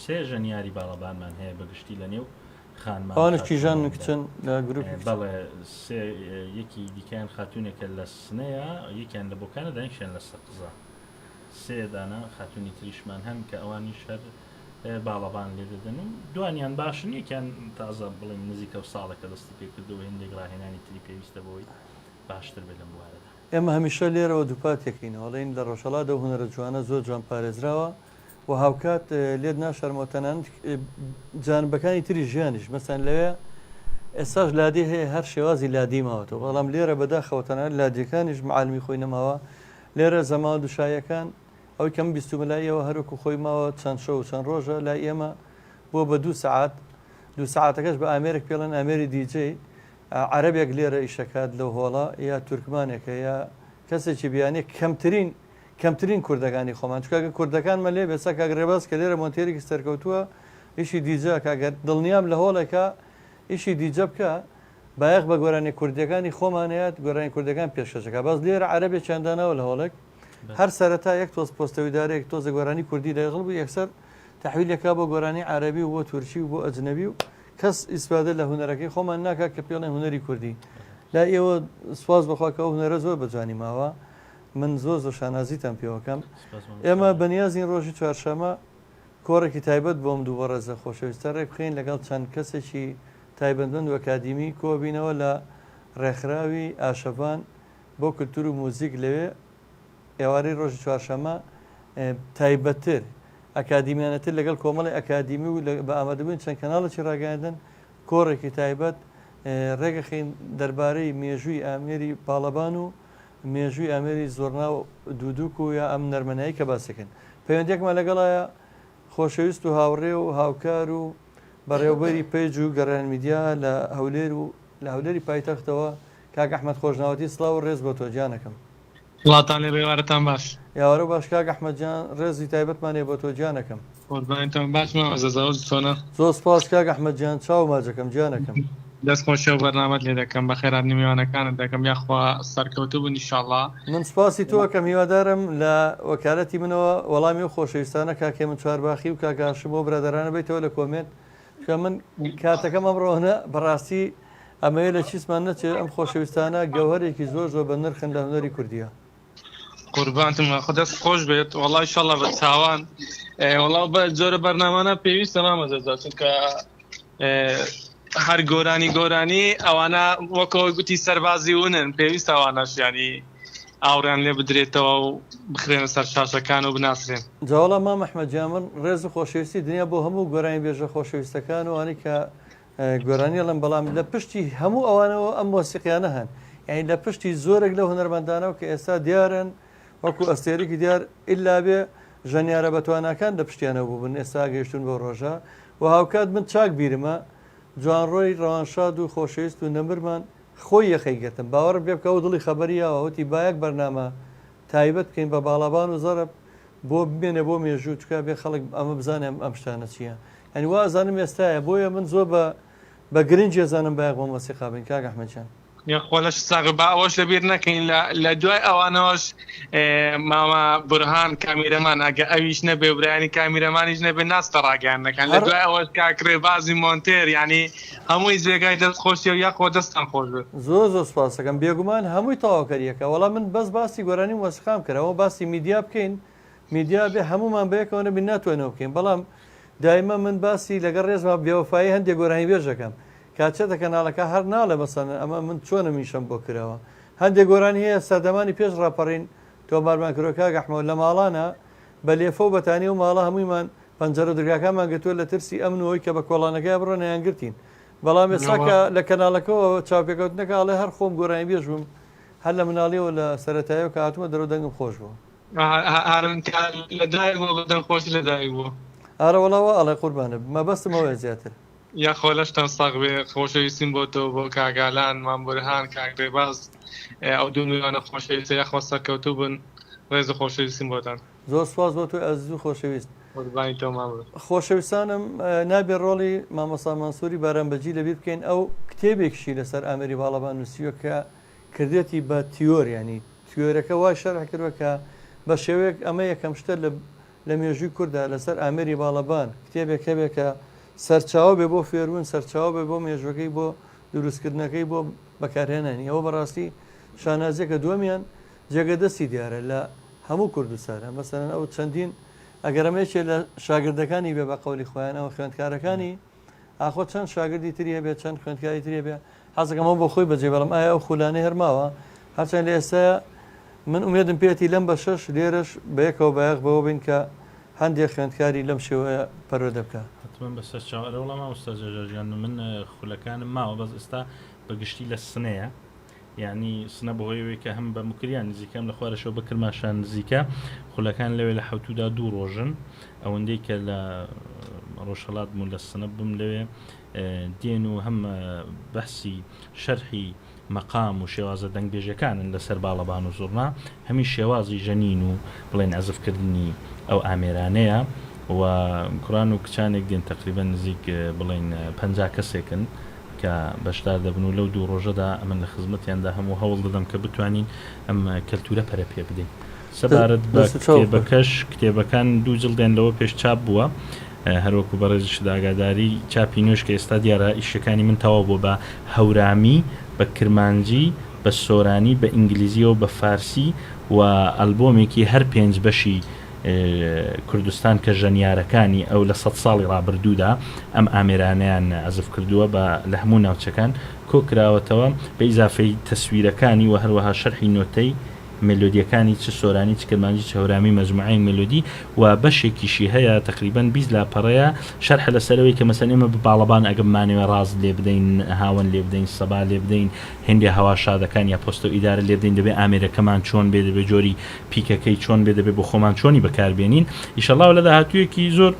سێ ژەنیاری باڵەبانمان هەیە بەگشتی لە نێو خانمان ئەوانش کیژان کچن لە گروپی بەڵێ یەکی دیکەیان خاتونێکە لە سنەیە یەکیان لە بۆکانە دانیشیان لە سەقزە سێ دانا خاتونی تریشمان هەن کە ئەوانی شەر باڵەبان لێ دەدەن و دوانیان باشن یەکیان تازە بڵێن نزیکە و ساڵەکە دەستی پێکردەوە هێندێک ڕاهێنانی تری پێویستە بۆی باشتر بێت لەم بوارەدا ئێمە هەمیشە لێرەوە دووپاتێکینەوەڵین لە ڕۆژهەڵاتە و هونەرە جوانە زۆر جوان پارێزراوە و هاوکات لێت ناشەرمەوتەنان جانبەکانی تری ژیانیش مەسەن لەوێ ئێستاش لادی هەیە هەر شێوازی لادی ماوەتەوە بەڵام لێرە بەداخەوەتەنان لادیەکانیش معالمی خۆی نەماوە لێرە زەمان دوشایەکان ئەوی کەم بیستملایەوە هەروکو خۆی ماوە چەند شەو و چەند ڕۆژە لای ئێمە بۆ بە 2 سعات 2 سعاتەکەش بە ئامێرێک پێڵەن ئامێری دیجێ عەرەبێک لێرە ئیشەکات لەو هۆڵە یا تورکمانێکە یا کەسێکی بیانێک کەمترین کوردەکانی خۆمان چکە کوردەکانمە لێ بێسا کاگڕێباز کە لێرە مۆنتێرێکی سەرکەوتووە ئیشی دیجە کاگەر دڵنیام لە هۆڵێکە ئیشی دیجە بکە بایەخ بە گۆرانی کوردەکانی خۆمانەیەت گۆرانی کوردەکان پێشکەشەکە باز لێرە عەرەبێک چاندانەوە لە هۆڵێک هەر سەرەتا یەک تۆز پۆستەویدارێک تۆزە گۆرانی کوردی لەغڵ بوو یەکسەر تحویلەکە بۆ گۆرانی عەرەبی و بۆ تورکی و بۆ ئەجنەبی و کەس ئیسپادە لە هونەرەکەی خۆمان ناکات کە پێڵێن هونەری کوردی لا ئێوە سواز بخواکە ئەو هونەرە زۆر بەجوانی ماوە من زۆر شانازیتان پێوەکەم ئێمە بەنیازین ڕۆژی چوارشەمە کۆڕێکی تایبەت بۆم دوو بەڕێزە خۆشەویستە ڕێک بخەین لەگەڵ چەند کەسێکی تایبەتمەند و ئەکادیمی کۆبینەوە لە ڕێکخراوی ئاشەبان بۆ کولتور و موزیک لەوێ ئێوارەی ڕۆژی چوارشەمە تایبەتتر ئەکادیمیانەتر لەگەڵ کۆمەڵی ئەکادیمی و بە ئامادەبوون چەند کەناڵێکی ڕاگەاندن کۆڕێکی تایبەت ڕێگەخین دەربارەی مێژووی ئامێری باڵەبان و مێژووی ئامێری زۆرنا و دوودوک و یا ئەم نەرمەنایی کە باسەکەن پەیوەندێکمە لەگەڵایە خۆشەویست و هاوڕێ و هاوکار و بەڕێوەبەری پێیج و گەڕان میدیا لە هەولێر و لە هەولێری پایتەختەوە کاک ئەحمەد خۆشناوەتی سڵاو و ڕێز بۆ تۆ گیانەکەم وڵاتان لێ ڕێوارەتان باش یاوەرە باش کاک ئەحمەدجان ڕێزی تایبەتمانێ بۆ تۆ گیانەکەم قوربانتان باشمە ئەزەزەوت تۆنە زۆر سپاس کاک ئەحمەدجان چاو ماجەکەم گیانەکەم دەست خۆشە و بەرنامەت لێ دەکەم بە خێرات میوانەکانت دەکەم یاخوا سەرکەوتوو بوون ئینشاءڵڵا من سپاسی تۆکەم هیوادارم لە وەکالەتی منەوە وەڵامی و خۆشەویستانە کاکێ من چوارباخی و کاکاشم بۆ برادرانە بیتەوە لە کۆمنت کە من کاتەکەم ئەمڕۆنە بەڕاستی ئەمەیە لە چیسمان نەچێت ئەم خۆشەویستانە گەوهرێکی زۆر زۆر بە نرخن لە هونەری کوردیە قوربانتم خۆدەست خۆش بێت وەڵای ئینشاءڵڵا بە چاوان وەڵاو بە جۆرە بەرنامانە پێویستە مامەزەزا چونکە هەر گۆرانی ئەوانە وەکەوە گوتی سەربازی ونن پێویستە ئەوانەش ینی ئاوڕیان لێ بدرێتەوە و بخرێنە سەر شاشەکان و بناسرێن جاوەڵا مام ئەحمەدجان من ڕێز و خۆشەویستی دنیا بۆ هەموو گۆرانی بێژە خۆشەویستەکان و ئەوانەی کە گۆرانی لەم بەڵام لە پشتی هەموو ئەوانەوە ئەم مۆسیقیانە هەن یعنی لە پشتی زۆرێک لە هونەرمەندانەوە کە ئێستا دیارن وەکو ئەستێرێکی دیار ئللا بێ ژەنیارە بەتوانەکان لە پشتیانە بوو بن ئێستا گەیشتون بۆ ڕۆژە و هاوکات من چاک بیرمە جوانڕۆی ڕەوانشاد و خۆشەویست و نەمرمان خۆی یەخەیگەتم باوەڕ پێ بکە و دڵی خەبەریەوە وتی بایەک بەرنامە تایبەت بکەین بە باڵەبان و زەرب بۆ بمێنێ بۆ مێژوو چکە بێ خەڵک ئەمە بزانێم ئەم شتانە چییە ئەنی وازانم ئێستاە بۆیە من زۆر بە گرنگ ێزانم بایەک بۆ مۆسیقا بین کاک ئەحمەدجان یاخۆلەش ساغ بە ئەوەش لەبیر نەکەین لە دوای ئەوانەوەش ماما بورهان کامیرەمان ئەگە ئەویش نەبێ برایانی کامیرەمانیش نەبێ ناستە ڕاگەیان نەکەن لە دوای ئەوەش کاکرێ بازی مۆنتێر ینی هەمووی زێگای دەست خۆشی و یاخۆ دەستان خۆش بێت زۆر سپاسەکەم بێگومان هەمووی تەواوکەریەکە وەڵام من بەس باسی گۆرانی مۆسیقام کردەوە باسی میدیا بکەین میدیا بێ هەمومان بەیەکەوە نەبین ناتوانێت بکەین بەڵام دایمە من باسی لەگەڵ ڕێزما بێوەفایی هەندێک گۆرانی بێژەکەم کاتچێتە کەناڵەکە هەر ناڵێ مەسەن ئەمە من چۆنە میشەم بۆ کراوە هەندێک گۆرانی هەیە سەردەمانی پێش ڕاپەڕین تۆمارمان کۆکا گەحمەوە لە ماڵانە بە لێفە و بەتانی و ماڵە هەموویمان پەنجەرە دورگاکانمان گەتووە لە ترسی ئەمنەوەی کە بە کۆڵانەکەی بڕۆنەیان گرتین بەڵام ئێستاکە لە کەناڵەکەەوە چاوپێکەوتنەکە ئاڵێ هەر خۆم گۆرانی بێژ بووم هەر لە مناڵیەوە لە سەرەتایەوە کە هاتوومە دەرەوە دەنگم خۆش بوو لەدایک بۆ بدەن خۆش لەدایک بوو ئارە وەڵاوە ئەڵێ قوربانە مەبەستمەوەی زیاتر یاخۆلەشتان ساغ بێ خۆشەویستیم بۆ تۆ بۆ کاگالان مام بورهان کاکرێباز ئەو دوو میلیۆنە خۆشەویستە یاخۆ سەرکەوتوو بوون ڕێز خۆشەویستیم بۆتان زۆر سواز بۆ توی ئەزیز و خۆشەویست. قوربانی تۆ مامۆ. خۆشەویستانم نابێ ڕۆڵی مامۆستا مەنسووری بارانبەجی لەبیر بکەین ئەو کتێبێکشی لەسەر ئامێری باڵەبان نووسیوە کە کردێتی بە تیۆر ینی تیۆرەکە وای شەرح کردوە کە بە شێوەیەک ئەمە یەکەم شتە لە مێژووی کووردا لەسەر ئامێری باڵەبان کتێبێک هەبێت کە سەرچاو بێ بۆ فێربوون سەرچاو بێ بۆ مێژوەکەی بۆ دروستکردنەکەی بۆ بەکارهێنانی ئەوە بەڕاستی شانازیەکە دووەمیان جێگە دەستی دیارە لە هەموو کوردستانە مەسەرەن ئەو چەندین ئەگەرەمێکێ لە شاگردەکانی بێ بە قەولی خۆیان ئەوە خوێندکارەکانی ئاخۆ چەند شاگردی تریە بێت چەند خوێندکاری ترێ بێ حەزەکەمەوە بۆ خۆی بەجێ بەڵام ئایا ئەو خولانەی هەرماوە هەرچەند لە ئێستا من ئومێدم پێێتی لەم بە شەش لێرەش بەیەکەوە بەیەق بەوە بین کە هەندێک خوێندکاری لەم شێوەیە پەرۆدە بکە حتمما بەسەر چاوەڕێوەڵە ئەوستاژیان من خولەکانم ماوە بەس ئێستا بەگشتی لە سنەیە یعنی سنە بەهۆیەوەی کە هەم بە مکریان نزیکەم لە خوارەشەوە بە کرماشان نزیکە خولەکان لەوێ لە حوتودا دوو ڕۆژن ئەوەندەی کە لە ڕۆژهەڵات بوون لە سنە بم لەوێ دێن و هەم بەحسی شەرحی مەقام و شێوازە دەنگبێژەکانن لەسەر باڵەبان و زۆرنا هەمی شێوازی ژەنین و بڵێن ئەزفکردنی ئەو ئامێرانەیە و کوڕان و کچانێک دێن تقریبا نزیک بڵێن 50 کەسێکن کە بەشدار دەبن و لەو دوو ڕۆژەدا ئەمن لە خزمەتیاندا هەموو هەوڵ دەدەم کە بتوانین ئەم کەلتورە پەرە پێ بدەین سەبارەت بە کتێبەکەش کتێبەکان دوو جڵدێنەوە پێش چاپ بووە هەروەکو بەڕێزش ئاگاداری چاپی نوێش کە ئێستا دیارە ئیشەکانی من تەواو بوو بە هەورامی بە کرمانجی بە سۆرانی بە ئینگلیزیەوە بە فارسی و ئەلبۆمێکی هەر 5 بەشی کوردستان کە ژەنیارەکانی ئەو لە 100 ساڵی ڕابردوودا ئەم ئامێرانیان ئەزف کردووە بە لە هەموو ناوچەکان کۆکراوەتەوە بە ئیزافەی تەسویرەکانی و هەروەها شەرحی نۆتەی مێلۆدیەکانی چ سۆرانی چ کرمانجی چ هەورامی مەجموعەی مێلۆدی و بەشێکیشی هەیە تقریبان 20 لاپەڕەیە شەرح لەسەرەوەی کە مەسەن ئێمە بە باڵەبان ئەگەمانەوە ڕاز لێ بدەین هاوەن لێ بدەین سەبا لێ بدەین هێندی هەوا شادەکان یا پۆستە و ئیدارە لێ بدەین دەبێ ئامێرەکەمان چۆن بێ دەبێ جۆری پیکەکەی چۆن بێ دەبێ بۆ خۆمان چۆنی بەکاربێنین ئیشەڵڵا لە داهاتوویەکی زۆر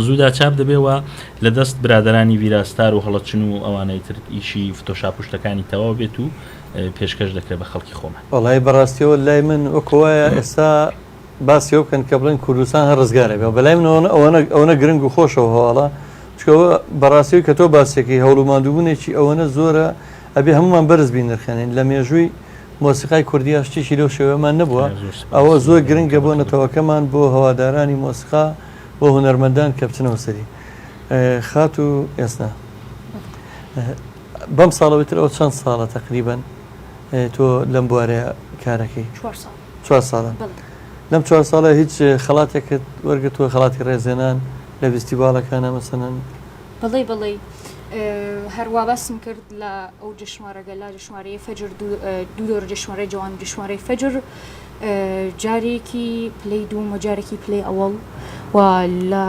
زوودا چاپ دەبێەوە لە دەست برادرانی ویراستار و هەڵەچن و ئەوانەی تر ئیشی فتۆشاپشتەکانی تەواو بێت و پێشکەش دەکرێت بە خەڵکی خۆمان وڵی بەڕاستیەوە لای من وەکوایە ئێستا باسیەوە بکەن کە بڵێن کوردستان هەر ڕزگارە بێ بەلای من ئەوەنە گرنگ و خۆشەوە هەواڵە چکەوە بەڕاستیەوە کە تۆ باسێکی هەوڵوماندووبوونێکی ئەوەنە زۆرە ئەبێ هەمومان بەرز بین نرخێنین لە مێژووی مۆسیقای کوردی شتێکی لەو شێوەمان نەبووە ئەوە زۆر گرنگە بۆ نەتەوەکەمان بۆ هەوادارانی مۆسیقا بۆ هونەرمەندان کە بچنەوە سەری خات و ئێستا بەم ساڵەوەتر ئەو چەند ساڵە تقریبان تۆ لەم بوارەیە کارەکەی 4 ساڵە لەم 4 ساڵە هیچ خەڵاتێکت وەرگتووە خەڵاتی ڕێزێنان لە فستیڤالەکانە مەسەنن بڵێ هەروە باسم کرد لە ئەو جشنوارەگە لا جشنوارەی فەجر دوو دۆر جشنوارەی جوان جشنوارەی فەجر جارێکی پلەی دووم و جارێکی پلەی ئەوڵ و لە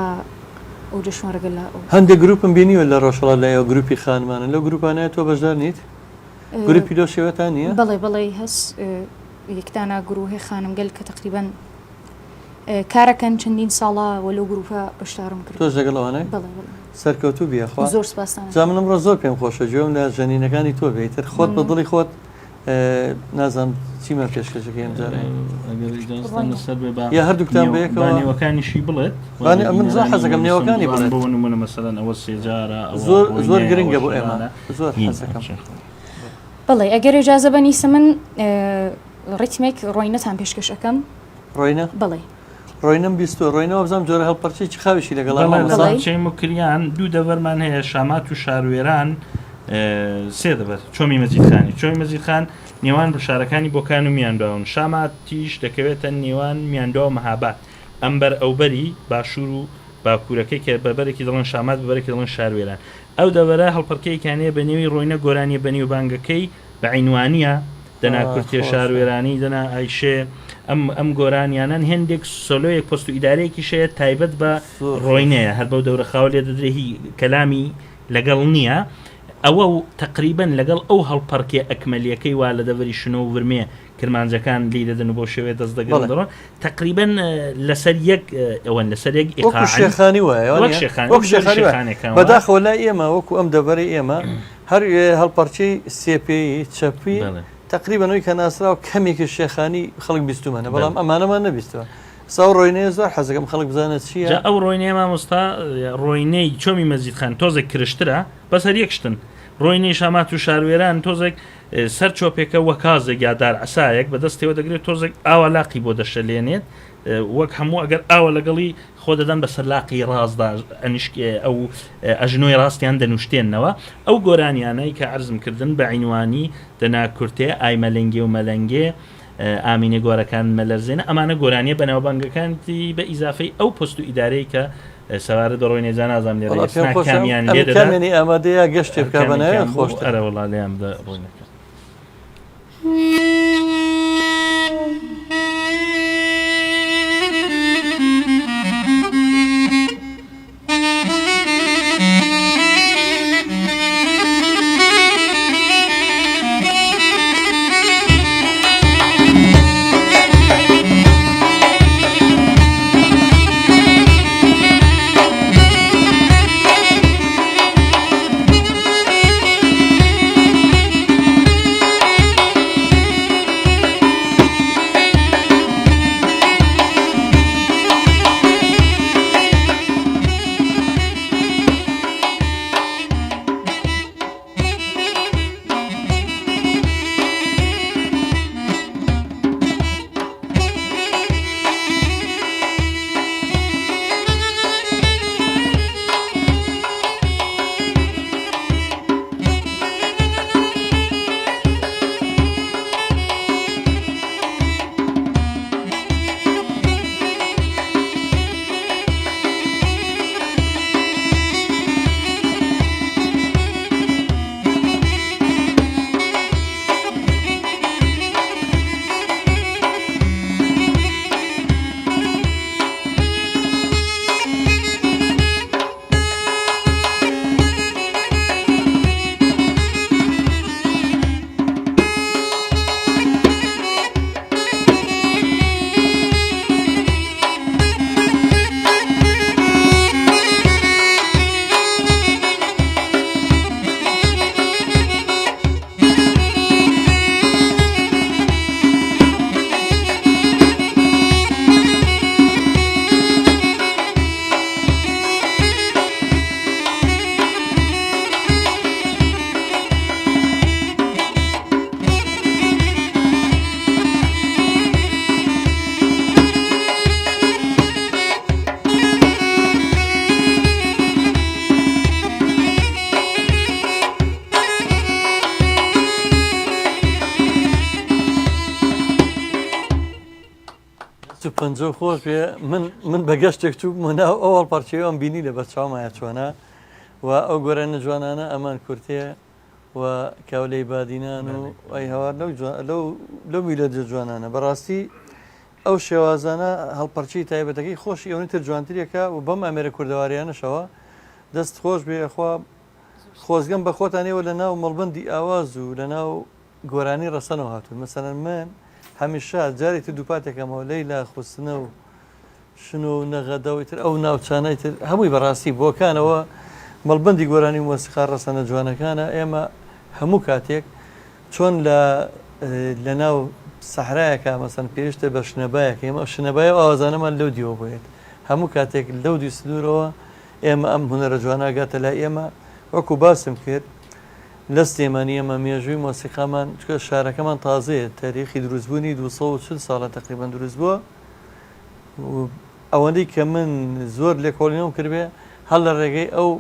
ئەو جشنوارەگە لە هەندێک گروپم بینیوە لە ڕۆژهەڵات لە گروپی خانمانە لەو گروپانەیە تۆ بەشدار نیت گروپی لۆ شێوەتان نییە بڵێ هەست یەکتانە گروهی خانمگەل کە تقریبان کارەکەن چەندین ساڵە و لەو گروپە بەشدارم کرد تۆ لەگەڵەوانە سەرکەوتوو بیەخوا زۆر سپاسان جا منم ڕۆ زۆر پێم خۆشە گوێم لە ژەنینەکانی تۆ بێتتر خۆت بە دڵی خۆت نازانم چیمە پێشکەشەکە ئەمجارە یا هەردووکتان بەیەکەوەنیەوەکانیشی بڵێت من زۆر حەزەکەم نێوەکانی بڵێت بۆ نمونە مەسەلەن ئەوە سێجارە زۆر گرنگە بۆ ئێمە زۆر حەزەکەم بڵێ ئەگەر ئێجازە بەنیسە من ڕیتمێک ڕۆینەتان پێشکەشەکەم ڕۆینە بڵێ ڕۆینم بیستۆ ڕۆینەوە بزانام جۆرە هەڵپەرچێکی خاویشی لەگەڵ چەی مکریان دوو دەڤەرمان هەیە شامات و شاروێران سێ دەبەر چۆمی مەجیدخانی چۆمی مەجیدخان نێوان بشارەکانی بۆکان و میانداون شاماتیش دەکەوێتە نێوان میانداوە مەهابات ئەمبەر ئەوبەری باشوور و باکوورەکەی کە بەبەرێکی دەڵێن شامات بەبەرێکی دەڵێن شاروێران ئەو دەبەرە هەڵپەرکەیەکانەیە بە نێوی ڕۆینە گۆرانی بە نێوبانگەکەی بە عینوانیە دەنا کورتێ شاروێرانی دەنا ئایشێ ئەم گۆرانیانان هێندێک سۆلۆیەک پۆست و ئیدارەیەکی شەیە تایبەت بە ڕۆینەیە هەر بەو دەورە خاوە لێ دەدرێهی کەلامی لەگەڵ نییە ئەوە و تقریبن لەگەڵ ئەو هەڵپەرکێ ئەکمەلیەکەی وا لە دەڤەری شنۆ و ورمێ کرمانجەکان لی دەدەن بۆ شێوێ دەست دەگەڵ دەڕۆن تقریبن لەسەر یەک ئەوەن لەسەر یەک شێخانی وایە بەداخەوە لای ئێمە وەکو ئەم دەبەری ئێمە هەر هەڵپەرچەی سێپێی چەپی تقریبا کە ناسرا و کەمێکی شێخانی خەڵک بیستمانە بەڵام ئەمانەمان نەبیستەوە ساو ڕۆینەیە زۆر حەزەکەم خەڵک بزانێت چییە ئەو ڕۆینەیە مامۆستا ڕۆینەی چۆمی مەزیدخان تۆزێک کرشترە بەسەر یەکشتن ڕۆینەی شامات و شاروێران تۆزێک سەر چۆپێکە وە کازێک یادار عسایەک بەدەستەوە دەگرێت تۆزێک ئاوا لاقی بۆ دەشەلێنێت وەک هەموو ئەگەر ئاوە لەگەڵی خۆ دەدەن بەسەر لاقی ڕاستدا ئەو ئەژنۆی ڕاستیان دەنوشتێنەوە ئەو گۆرانیانەی کە عەرزم کردن بە عینوانی دەناکورتێ ئای مەلەنگێ و مەلەنگێ ئامینە گۆرەکان مەلەرزێنە ئەمانە گۆرانیە بەناوبانگەکانی بە ئیزافەی ئەو پست و ئیدارەی کە سەوارە دەڕۆی نێزان ئازام لێڕێکامیان لێدەکەمێنی ئامادەیە گەشتێ بکە بەنایە خۆش ئەرە وڵا لێیان ڕۆینەکە پەنجە خۆش بێ من بە گەشتێک چوو ناو ئەوڵ پارچەوەم بینی لە بەرچاومایە چۆنە و ئەو گۆرانە جوانانە ئەمان کورتەیە و کاولەی بادینان و ئەی هەوار لەو میلە جوانانە بەڕاستی ئەو شێوازانە هەڵپەرچی تایبەتەکەی خۆشی ئەوەی تر جوانترێکە و بەم ئەمێرە کوردەواریانەشەوە دەست خۆش بێ خوا خۆزگەم بە خۆتانەوە لە ناو مەڵبەندی ئاواز و لە ناو گۆرانی ڕەسەنەوە هاتوون مەسەلەن من هەمیشە جاری تر دووپاتێکەمەوە لەیلا خوستنە و شنو و نەغەدەوەی تر ئەو ناوچانەی تر هەمووی بەڕاستی بۆکانەوە مەڵبەندی گۆرانی مۆسیقا ڕەسەنە جوانەکانە ئێمە هەموو کاتێک چۆن لە ناو سەحرایەکە مەسەن پێشتە بە شنەبایەکە ئێمە شنەبای و ئاوازانەمان لەو دیوە بێت هەموو کاتێک لەو دوی سنوورەوە ئێمە ئەم هونەرە جواناگاتە لای ئێمە وەکو باسم کرد لە سلێمانی ئەمە مێژووی مۆسیقامان چکە شارەکەمان تازەیە تاریخی دروستبوونی 240 ساڵە تقریبان دروست بووە ئەوەندەی کە من زۆر لێکۆڵینەوە کردبێ هەڵ لە ڕێگەی ئەو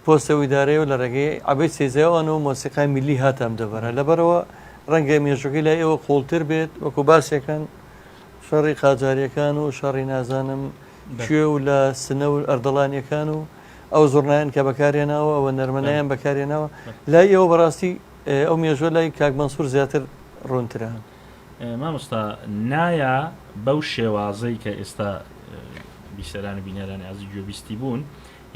پۆستەوەی دارەیە و لە ڕێگەی عەبەی سێزەوەوە مۆسیقای میلی هاتام دەبەرە لەبەرەوە ڕەنگە مێژوەکەی لای ئێوە قوڵتر بێت وەکو باسێکەن شەڕی قاجاریەکان و شەڕی نازانم کوێ و لە سنە و ئەردەڵانیەکان و ئەو زۆرنایان کە بەکارێناوە ئەوە نەرمەنایان بەکارێناوە لای ئێوە بەڕاستی ئەو مێژوە لای کاک مەنسوور زیاتر ڕوونتران مامۆستا نایە بەو شێوازەی کە ئێستا بیسەران و بینەرانی ئازی گوێبیستی بوون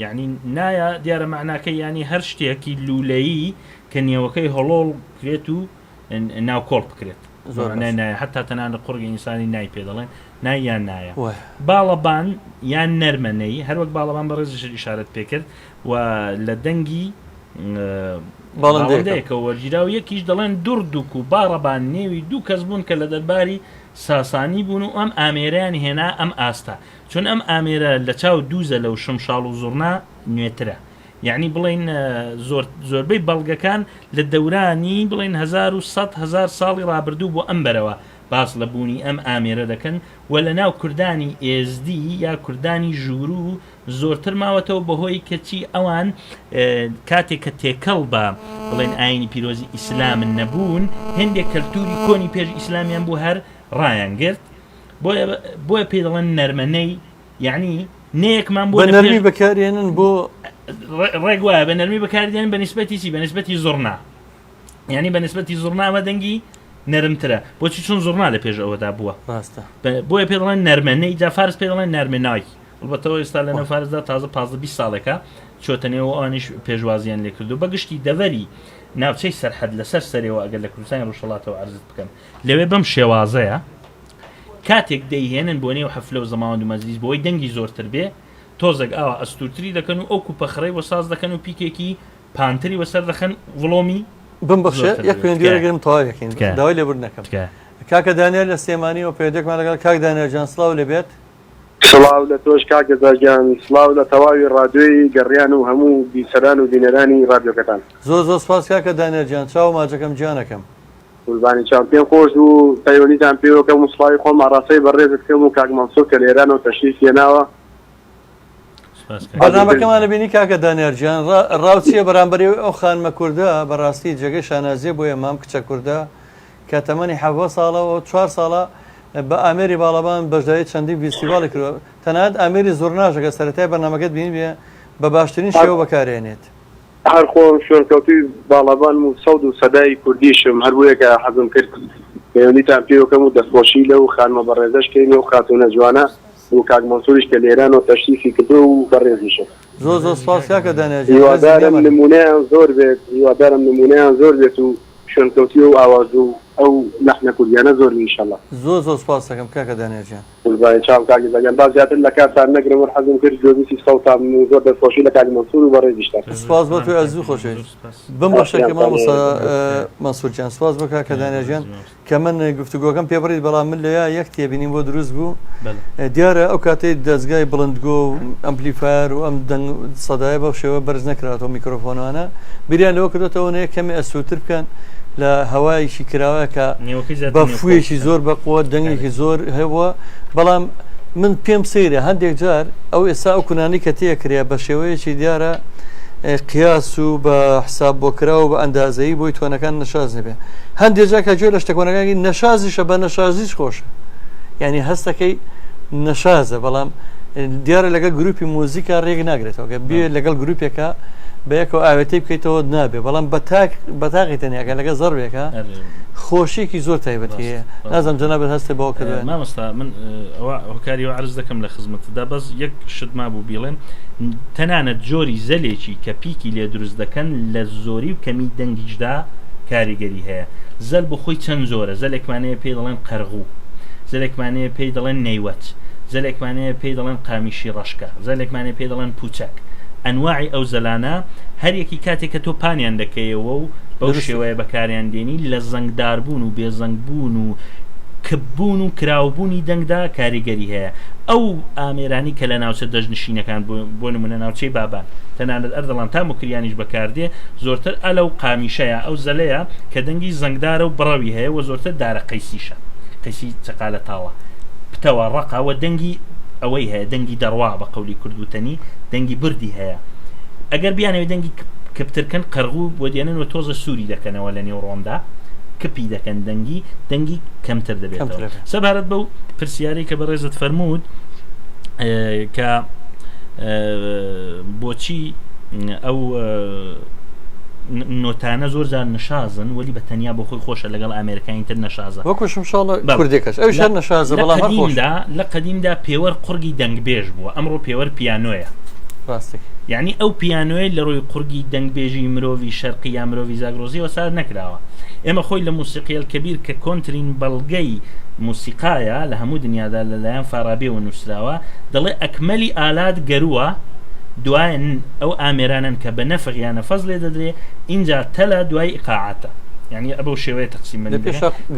یعنی نایە دیارە معناکە ینی هەر شتێکی لولەیی کە نێوەکەی هەڵۆڵ کرێت و ناوکۆڵ بکرێت نایە حتا تەنانە قوڕگی ئینسانی نای پێ دەڵێن نایان نایە باڵەبان یان نەرمەنەی هەروەک باڵەبان بە ڕێزش ئیشارەت پێکرد و لە دەنگی باڵندەیەکە وەرگیرا و یەکیش دەڵێن دوردوک و باڕەبان نێوی دوو کەس بوون کە لە دەرباری ساسانی بوون و ئەم ئامێرەیان هێنا ئەم ئاستا چون ئەم ئامێرە لە چاو دووزە لەو شمشاڵ و زوڕنا نوێترە یعنی بڵێن زۆربەی بەڵگەکان لە دەورانی بڵێن 1100 ساڵی ڕابردوو بۆ ئەم بەرەوە باس لە بوونی ئەم ئامێرە دەکەن و لە ناو کوردانی ئێزدی یا کوردانی ژوورو زۆرتر ماوەتەوە بەهۆی کەچی ئەوان کاتێک کە تێکەڵ بە بڵێن ئاینی پیرۆزی ئیسلامن نەبوون هەندێک کەلتوری کۆنی پێش ئیسلامیان بوو هەر ڕایان گرت بۆیە پێ دەڵێن نەرمەنەی یعنی نەیەکمان بۆ نەرمی بەکارێنن بۆ ڕێک وایە بە نەرمی بەکاردێن بە نسبەتی چی بە نسبەتی زوڕنا یعنی بە نسبەتی زوڕناوە دەنگی نەرمترە بۆچی چون زوڕنا لە پێش ئەوەدا بووە بۆیە پێ دەڵێن نەرمەنەی جا فارس پێ دەڵێن نەرمەنای بەتەوە ئێستا لە نەفارسدا تازە 15-20 ساڵێکە چۆتەنێەوە ئەوانیش پێشوازیان لێ کردو بەگشتی دەڤەری ناوچەی سەرحەد لەسەر سەرەوە ئەگەر لە کوردستانی ڕۆژهەڵاتەوە عەرزت بکەم لەوێ بەم شێوازەیە کاتێک دەیهێنن بۆ نێو حەفلە و زەماوەند و مەجلیس بۆی دەنگی زۆرتر بێ تۆزێک ئاوا ئەستورتری دەکەن و ئەو کوپەخڕەی وەساز دەکەن و پیکێکی پانتری وەسەر دەخەن وڵۆمی بمبخشێ یەک خوێندیێرەگەرم تەواویەکەین داوای لێبوور نەکەم کاکە دانیێل لە سێمانی و پێدێکمان لەگەڵ کاک دانیێل جان سڵاو لەبێت سڵاو لە تۆش کاکە زاگیان سڵاو لە تەواوی ڕادیۆی گەڕیان و هەموو بیسەران و بینەرانی ڕادیۆکەتان زۆر سپاس کاکە دانیێل جان چاو ماجەکەم گیانەکەم قوربانی چاو پێم خۆش و پەیوەندیتان پێوەکەم و سڵاوی خۆم ئاڕاستەی بەڕێزت کەم و کاک مەنسوور کە لێرانەوە تەشریف هێناوە بەرنامەکەمان لە بینی کاکە دانیێل جان ڕاوچیە بەرامبەری ئەو خانمە کووردە بەڕاستی جێگەی شانازیە بۆیە مام کچە کووردە کە تەمەنی 7 ساڵەوە 4 ساڵە بە ئامێری باڵەبان بەشداری چەندی فیستیڤاڵی کردووە تەنانەت ئامێری زۆرناژەکە سەرەتای بەرنامەکەت بینی بێ بە باشترین شێوە بەکارێنێت هەر خۆم شوێنکەوتوی باڵەبان و سەود و سەدای کوردیشم هەر بوویە کە حەزم کرد پەیوەندیتان پێوەکەم و دەستخۆشی لەو خانمە بەڕێزەشکەین و خاتونە جوانە و کاک مەنسووریش کە لێرانەوە تەشریفی کردو و بەڕێزیشە زۆر سپاس کاکە دانیێل هیوادارم نمونەیان زۆر بێت هیوادارم نمونەیان زۆر بێت و شوێنکەوتی و ئاواز و ئەو لەحنە کوردیانە زۆر ئینشەڵڵا زۆر سپاس دەکەم کاکە دانیێل جان قوربانی چاو کاکی زاگیان با زیاتر لە کاتتان نەگرم و حەزم کرد جۆبیسی سەوتان و زۆر دەستخۆشی لە کاک مەنسوور و بەڕێزیشتان سپاس بۆ توی ئەزوو خۆشەویست بمبەخشێکە مامۆستا مەنسوور جان سپاس بۆ کاکە دانیێل جان کە من گفتوگۆکەم پێ بڕیت بەڵام من لەیە یەک تێبینیم بۆ دروست بوو دیارە ئەو کاتەی دەستگای بڵندگۆ و ئەمپلیفایر و ئەم دەنگ سەدایە بەو شێوە بەرز نەکراتەوە میکرۆفۆنوانە بیریان لەوە کردوێتەوە نەیە کەمی ئەسووتر بکەن لە هەوایشی کراوە کە بە فوێشی زۆر بەقوە دەنگێکی زۆر هەبووە بەڵام من پێم سەیرە هەندێک جار ئەو ئێستا ئەو کونانی کە تێکریا بە شێوەیەکی دیارە قیاس و بە حساب بۆ کرا و بە ئەندازایی بۆی تۆنەکان نەشاز نەبێ هەندێک جا کە گوێ لە شتەکۆنەکانی نەشازیشە بە نەشازیش خۆشە یعنی هەستەکەی نەشازە بەڵام دیارە لەگەڵ گروپی مۆزیکا ڕێک ناگرێتەوە کە بێ لەگەڵ گروپێکە بەیەکەوە ئاوێتەی بکەیتەوە نابێ بەڵام بەتاقی تەنیاکە لەگە زەڕێکە خۆشیێکی زۆر تایبەتی هەیە نازم جەنابەت هەستێ بەوە کردوێن مامۆستا من هۆکاری و عرض دەکەم لە خزمەتدا بەس یەک شت مابوو بیڵێن تەنانەت جۆری زەلێکی کە پیکی لێ دروست دەکەن لە زۆری و کەمی دەنگیشدا کاریگەری هەیە زەل بۆ خۆی چەند زۆرە زەلێکمانەیە پێی دەڵێن قەرغوو زەلێکمانەیە پێی دەڵێن نەیوەت زەلێکمانەیە پێی دەڵێن قامیشی ڕەشکە زەلێکمانەیە پێی دەڵێن پوچەک ئەنواعی ئەو زەلانە هەریەکی کاتێک کە تۆ پانیان دەکەیەوە و بەو شێوەیە بەکاریان دێنی لە زەنگداربوون و بێزەنگبوون و کببوون و کراوبوونی دەنگدا کاریگەری هەیە ئەو ئامێرانی کە لە ناوچە دەژنشینەکان بۆ نمونە ناوچەی بابان تەنانەت ئەردەڵام تا مکریانیش بەکاردێ زۆرتر ئەلە و قامیشەیە ئەو زەلەیە کە دەنگی زەنگدارە و بڕەوی هەیە و زۆرتر دارە قەیسیشە قەیسی چقالە تاوە پتەوە ڕقاوە دەنگی ئەوەی هەیە دەنگی دەڕوا بە قەولی کوردوتەنی دەنگی بردی هەیە ئەگەر بیانەوە دەنگی کپترکەن قەرغوو بۆ دێنن و تۆزە سووری دەکەنەوە لە نێو ڕۆمدا کپی دەکەن دەنگی کەمتر دەبێتەوە سەبارەت بەو پرسیارەی کە بەڕێزت فەرموود کە بۆچی ئەو نۆتانە زۆر جار نەشازن وەلی بە تەنیا بۆ خۆی خۆشە لەگەڵ ئامریکانی تر نەشازە وەکوشم شاڵە کوردێکەش ئەو شار نەشازە بەڵام لە قەدیمدا پێوەەر قورگی دەنگبێژ بووە ئەمڕۆ پێوەەر پیانۆیە یعنی ئەو پیانۆی لە ڕۆی قورگی دەنگبێژی مرۆڤی شەرقی یا مرۆڤی زاگرۆزیەوە سار نەکراوە ئێمە خۆی لە موسیقیەل کەبیر کە کۆنترین بەڵگەی موسیقایە لە هەموو دنیادا لەلایەن فارابێ و نووسراوە دەڵێ ئەکمەلی ئالات گەرووە دوایە ئەو ئامێرانن کە بە نەفغیانە فەز لێ دەدرێ اینجا تەلە دوای ئیقاعەتە یعنی ئەبە شێوەیە تەقسیم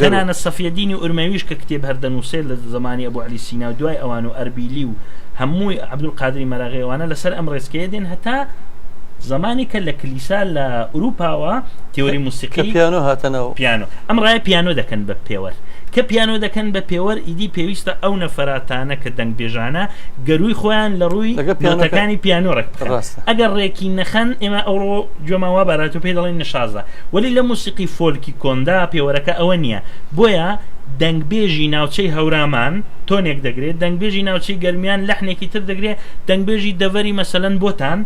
تەنانە سەفیەدینی و ئورمەویش کە کتێب هەردەنووسێت لە زمانی ئەبوو عەلی سینا و دوای ئەوان و ئەربیلی و هەمووی عەبدولقادری مەراغیەوانە لەسەر ئەم ڕێزکەیە دێن هەتا زمانی کە لە کلیسا لە ئوروپاوە تێوەری موسیقی پیانۆ هاتنەوە پیانۆ ئەم ڕای پیانۆ دەکەن بە پێوەەر کە پیانۆ دەکەن بە پێوەەر ئیدی پێویستە ئەو نەفراتانە کە دەنگ بێژانە گەروی خۆیان لە ڕووی پیانەکانی پیانۆ ڕێک ئەگەر ڕێکی نەخەن ئێمە ئەوڕۆ جۆماوا بارات و پێ دەڵێن نەشازە وەلی لە موسیقی فۆلکی کۆندا پێوەرەکە ئەوە نییە بۆیە دەنگبێژی ناوچەی هەورامان تۆنێک دەگرێت دەنگبێژی ناوچەی گەرمیان لەحنێکی تر دەگرێت دەنگبێژی دەڤەری مەسەلەن بۆتان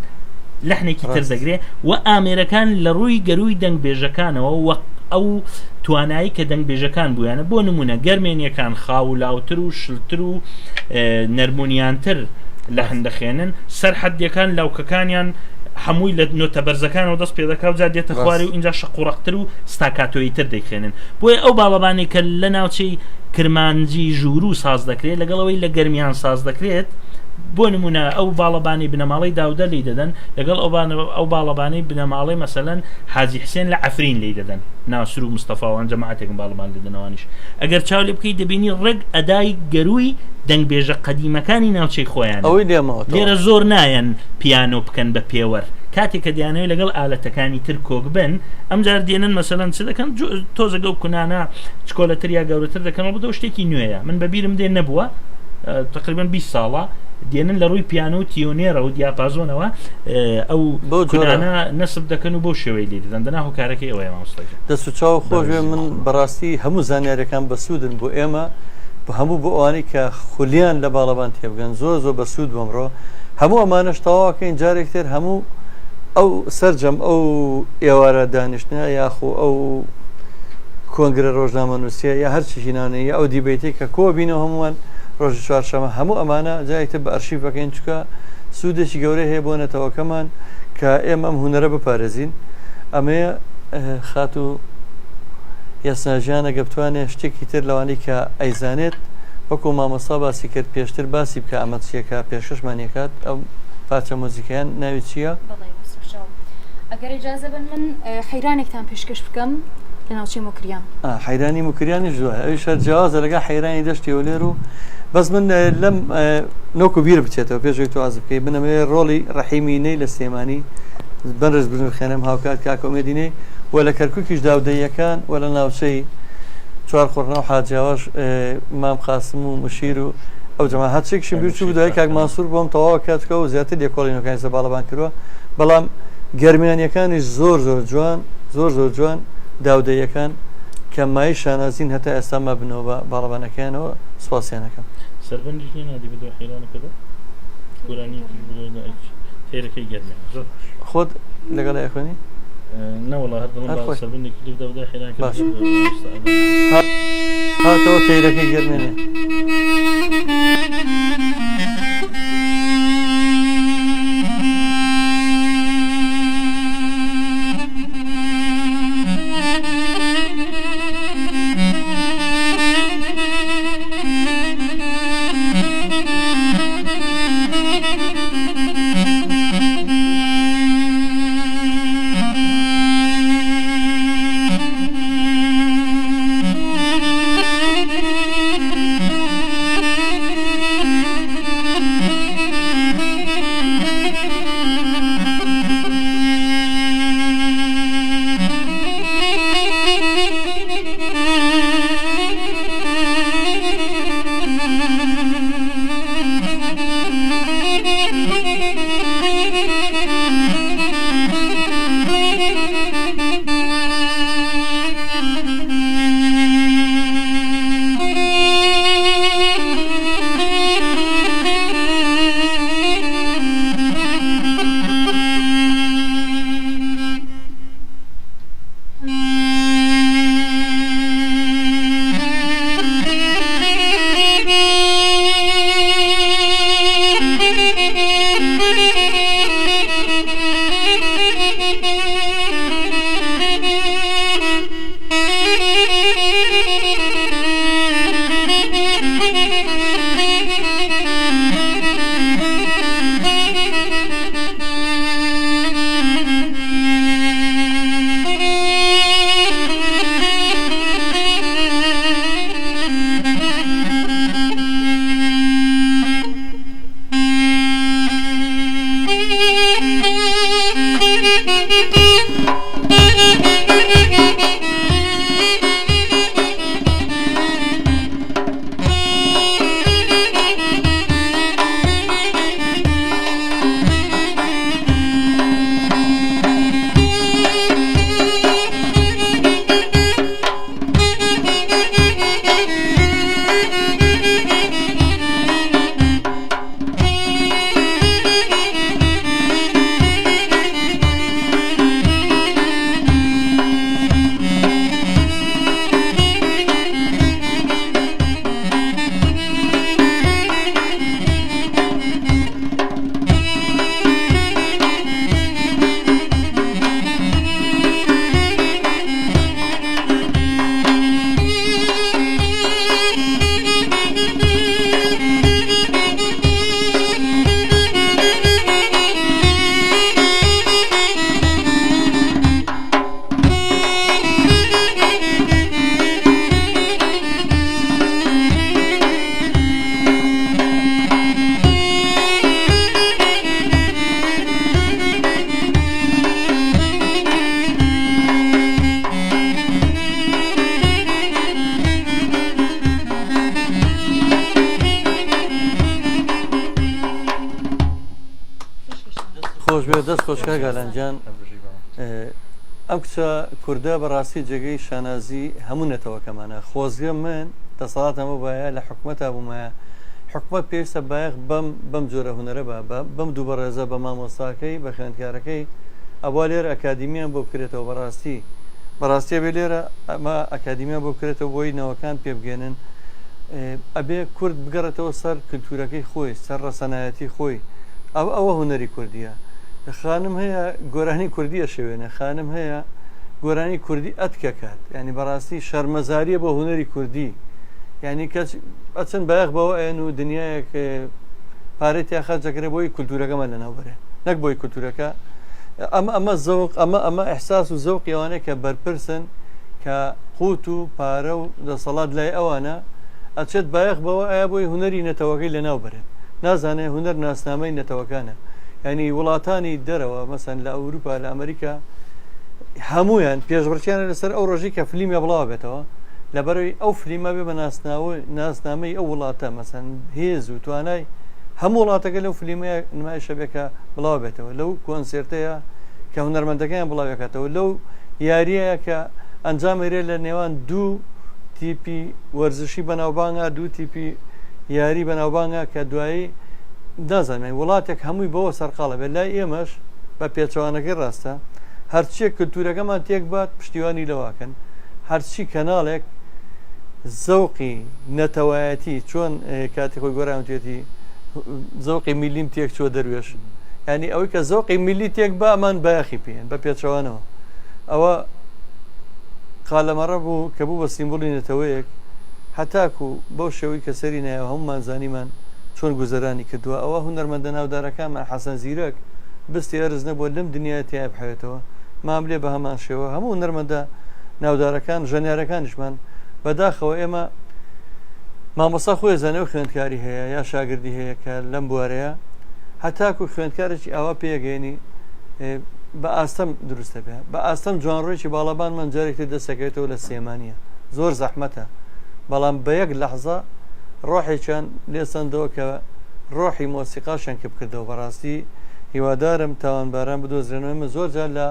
لەحنێکی تر دەگرێت و ئامێرەکان لە ڕووی گەروی دەنگبێژەکانەوە وەک ئەو توانایی کە دەنگبێژەکان بوویانە بۆ نمونە گەرمێنیەکان خاولاوتر و شلتر و نەرمونیانتر لە هەندەخێنن سەر حەدیەکان لاوکەکانیان هەمووی لە نۆتە بەرزەکانەوە دەست پێ دەکا و جا دێتە خواری و اینجا شەقوڕەقتر و ستاکاتۆیی تر دەیخێنن بۆیە ئەو باڵەبانەی کە لە ناوچەی کرمانجی ژوور و ساز دەکرێت لەگەڵەوەی لە گەرمیان ساز دەکرێت بۆ نمونە ئەو باڵەبانی بنەماڵی داودە لی دەدەن لەگەڵ ئەو باڵەبانی بنەماڵی مەسەلەن حاجی حسێن لە عەفرین لی دەدەن ناسر و مستەفاوان جەماعەتێکم باڵەبان لێدەنەوانیش ئەگەر چاو لێ بکەی دەبینی ڕێک ئەدای گەروی دەنگبێژە قەدیمەکانی ناوچەی خۆیان لێرە زۆر نایەن پیانۆ بکەن بە پێوەەر کاتێک کە دیانەوەی لەگەڵ ئالەتەکانی تر کۆک بن ئەم جار دێنن مەسەلەن چ دەکەن تۆزەگە و کونانە چکۆلەتر یا گەورەتر دەکەنەوە بۆ شتێکی نوێیە من بەبیرم دێن نەبووە تقریبا 20 ساڵە دێنن لە ڕووی پیانۆ و تیۆنێرە و دیاپازۆنەوە ئەو کونانە نەسب دەکەن و بۆ شێوەی لێ دەدەن دەنا هۆکارەکەی ئەوەیە مامۆستاکە دەست و چاو خۆشێ من بەڕاستی هەموو زانیاریەکان بەسوودن بۆ ئێمە هەموو بۆ ئەوانەی کە خولیان لە باڵەبان تێبگەن زۆر زۆر بەسوود بۆمڕۆ هەموو ئەمانەش تەواوەکەین جارێک تر هەموو ئەو سەررجەم ئەو ئێوارە دانیشتە یاخۆ ئەو کۆنگرە ڕۆژنامە نووسیە یا هەرچی ناونەیە ئەو دیبیتی کە کۆ بینەوە هەمووان ڕۆژی چوارشەمە هەموو ئەمانە جایتە بە ئەرشیفەکەین چکە سوودێکی گەورەی هەیە بۆ نەتەوەکەمان کە ئێمە ئەم هوەرە بپارێزین ئەمەیە خات و یاسناژیانە گە بتوانێت شتێکی تر لەوانەی کە ئەیزانێت وەکو مامۆستا باسی کرد پێشتر باسی بکە ئەمە چیەکە پێشکەشمانیەکات ئەو پارچە مۆزیکیان ناوی چییە؟ ئەگەر ئیجازە بن من حەیرانێکتان پێشکەش بکەم لە ناوچەی موکریان حەیرانی موکریانیش دووە ئەوی شەر جیازە لەگە حەیرانی دەشتی ولێر و بەس من لەم نۆک و بیر بچێتەوە پێشوی تو ئاز بکەی بنەمەوێ ڕۆڵی ڕەحیمینەی لە سێمانی بەرز بن خێنم هاوکات کاکۆمێدینەی و لە کەرکووکیش داودەیەکان و لە ناوچەی چوار خۆڕنا و حاجیاواش مام قاسم و مشیر و ئەو جەما هەچێکشم بیرچوو بدوای کاک مانسوور بۆم تەواوە کاتکە و زیاتر لێکۆڵینەکانی سە باڵەبان کردووە بەڵام گەرمیانیەکانیش زۆر زۆر جوان زۆر زۆر جوان داودەیەکان کە مای شانازین هەتا ئێستا ما بنەوە بە باڵەبانەکەیانەوە سواسیانەکەم سەربەندیش نادی بە حیرانەکەدا گۆرانی تێرەکەی گەرمێ زۆر خۆت لەگەڵ یاخوێنی نەوەڵا هەر سەربەندێکی دەودا حیرانەکە هاتەوە تێرەکەی گەرمێنێ خۆش بێ دەست خۆشکە گالانجان ئەم کچە کووردە بەڕاستی جێگەی شانازی هەموو نەتەوەکەمانە خۆزگە من دەسەڵات هەموو باە لە حکوومەتە بوومە حکوومەت پێویستە بایەخ بەم جۆرە هوەرە بەم دوو بەڕێزە بە مامۆستاکەی بە خوێندکارەکەی ئەوە لێرە ئەکادیمیان بۆ بکرێتەوە بەڕاستی بێ لێرە ئەمە ئەکادیمیان بۆ بکرێتەوە بۆی نەوەکان پێبگەێنن ئەبێ کورد بگەڕێتەوە سەر کللتورەکەی خۆی سەر ڕەسەنایەتی خۆی ئەوە هوەری کوردیە خانم هەیە گۆرانی کوردیە شوێنە خانم هەیە گۆرانی کوردی ئەتکەکات ینی بەڕاستی شەرمەزاریە بۆ هوەری کوردی ینی کەس ئەچەند بایەخ بەوە ئەن و دنیایەک پارەی تیاخەجەکرێ بۆی کولتورەکەمان لەناوبەرێ نەک بۆی کولتورەکە ئەمە زەوق ئەمە ئەحساس و زەوقی ئەوانەیە کە بەرپرسن کە قوت و پارە و دەسەڵات لای ئەوانە ئەچێت بایەخ بەوە ئایا بۆی هوەری نەتەوەکەی لەناوبەرێت نازانێ هوەر ناسنامەی نەتەوەکانە ینی وڵاتانی دەرەوە مەسەن لە ئەوروپا لە ئەمریکا هەمویان پێشبڕکیانە لەسەر ئەو ڕۆژی کە فلیمە بڵاو بێتەوە لەبەرەوەی ئەو فلیمە بێ بە ناسنامەی ئەو وڵاتە مەسەن هێز و توانای هەموو وڵاتەکە لەو فلیمەیە نمایشە بێکە بڵاو بێتەوە لەو کۆنسرتەیە کە هونەرمەندەکەیان بڵاوێکاتەوە لەو یاریەیە کە ئەنجامێرێ لە نێوان دوو تیپی وەرزشی بەناوبانگە دوو تیپی یاری بەناوبانگە کە دوایی دازانین وڵاتێک هەمووی بەوە سەرقاڵە بێت لای ئێمەش بە پێچەوانەکەی ڕاستە هەرچیە کللتورەکەمان تێک بات پشتیوانی لەواکەن هەرچی کەناڵێک زەوقی نەتەوایەتی چۆن کاتی خۆی گۆرانوتێتی زەوقی میلیم تێک چۆ دەروێش ینی ئەوەی کە زەوقی میلی تێک بە ئەمان بایەخی پێێن بە پێچەوانەوە ئەوە قالەمەڕە بوو کە بوو بە سیمبولی نەتەوەیەک هەتاکو بەو شێوەی کە سەری نایە هەمومان زانیمان چۆن گوزەرانی کردووە ئەوە هونەرمەندە ناودارەکانمان حەسەن زیرەک بستی ئەرز نەبووە لەم دنیای تیا بحێتەوە مام لێ بە هەمان شێوە هەموو هونەرمەندە ناودارەکان ژەنیارەکانیشمان بەداخەوە ئێمە مامۆستا خۆی زانەوە خوێندکاری هەیە یا شاگردی هەیە کە لەم بوارەیە هەتاکو خوێندکارێکی ئاوا پێگەێنی بە ئاستەم دروستە بێ بە ئاستەم جوانڕۆیکی باڵەبانمان جارێکی دەستەکەوێتەوە لە سێمانە زۆر زەحمەتە بەڵام بە یەک لەحظە ڕۆحێکیان لێسەندەوە کە ڕۆحی مۆسیقاشیان کە بکردەوە بەڕاستی هیوادارم تاوانباران بدۆزرێنەوە زۆر جار لە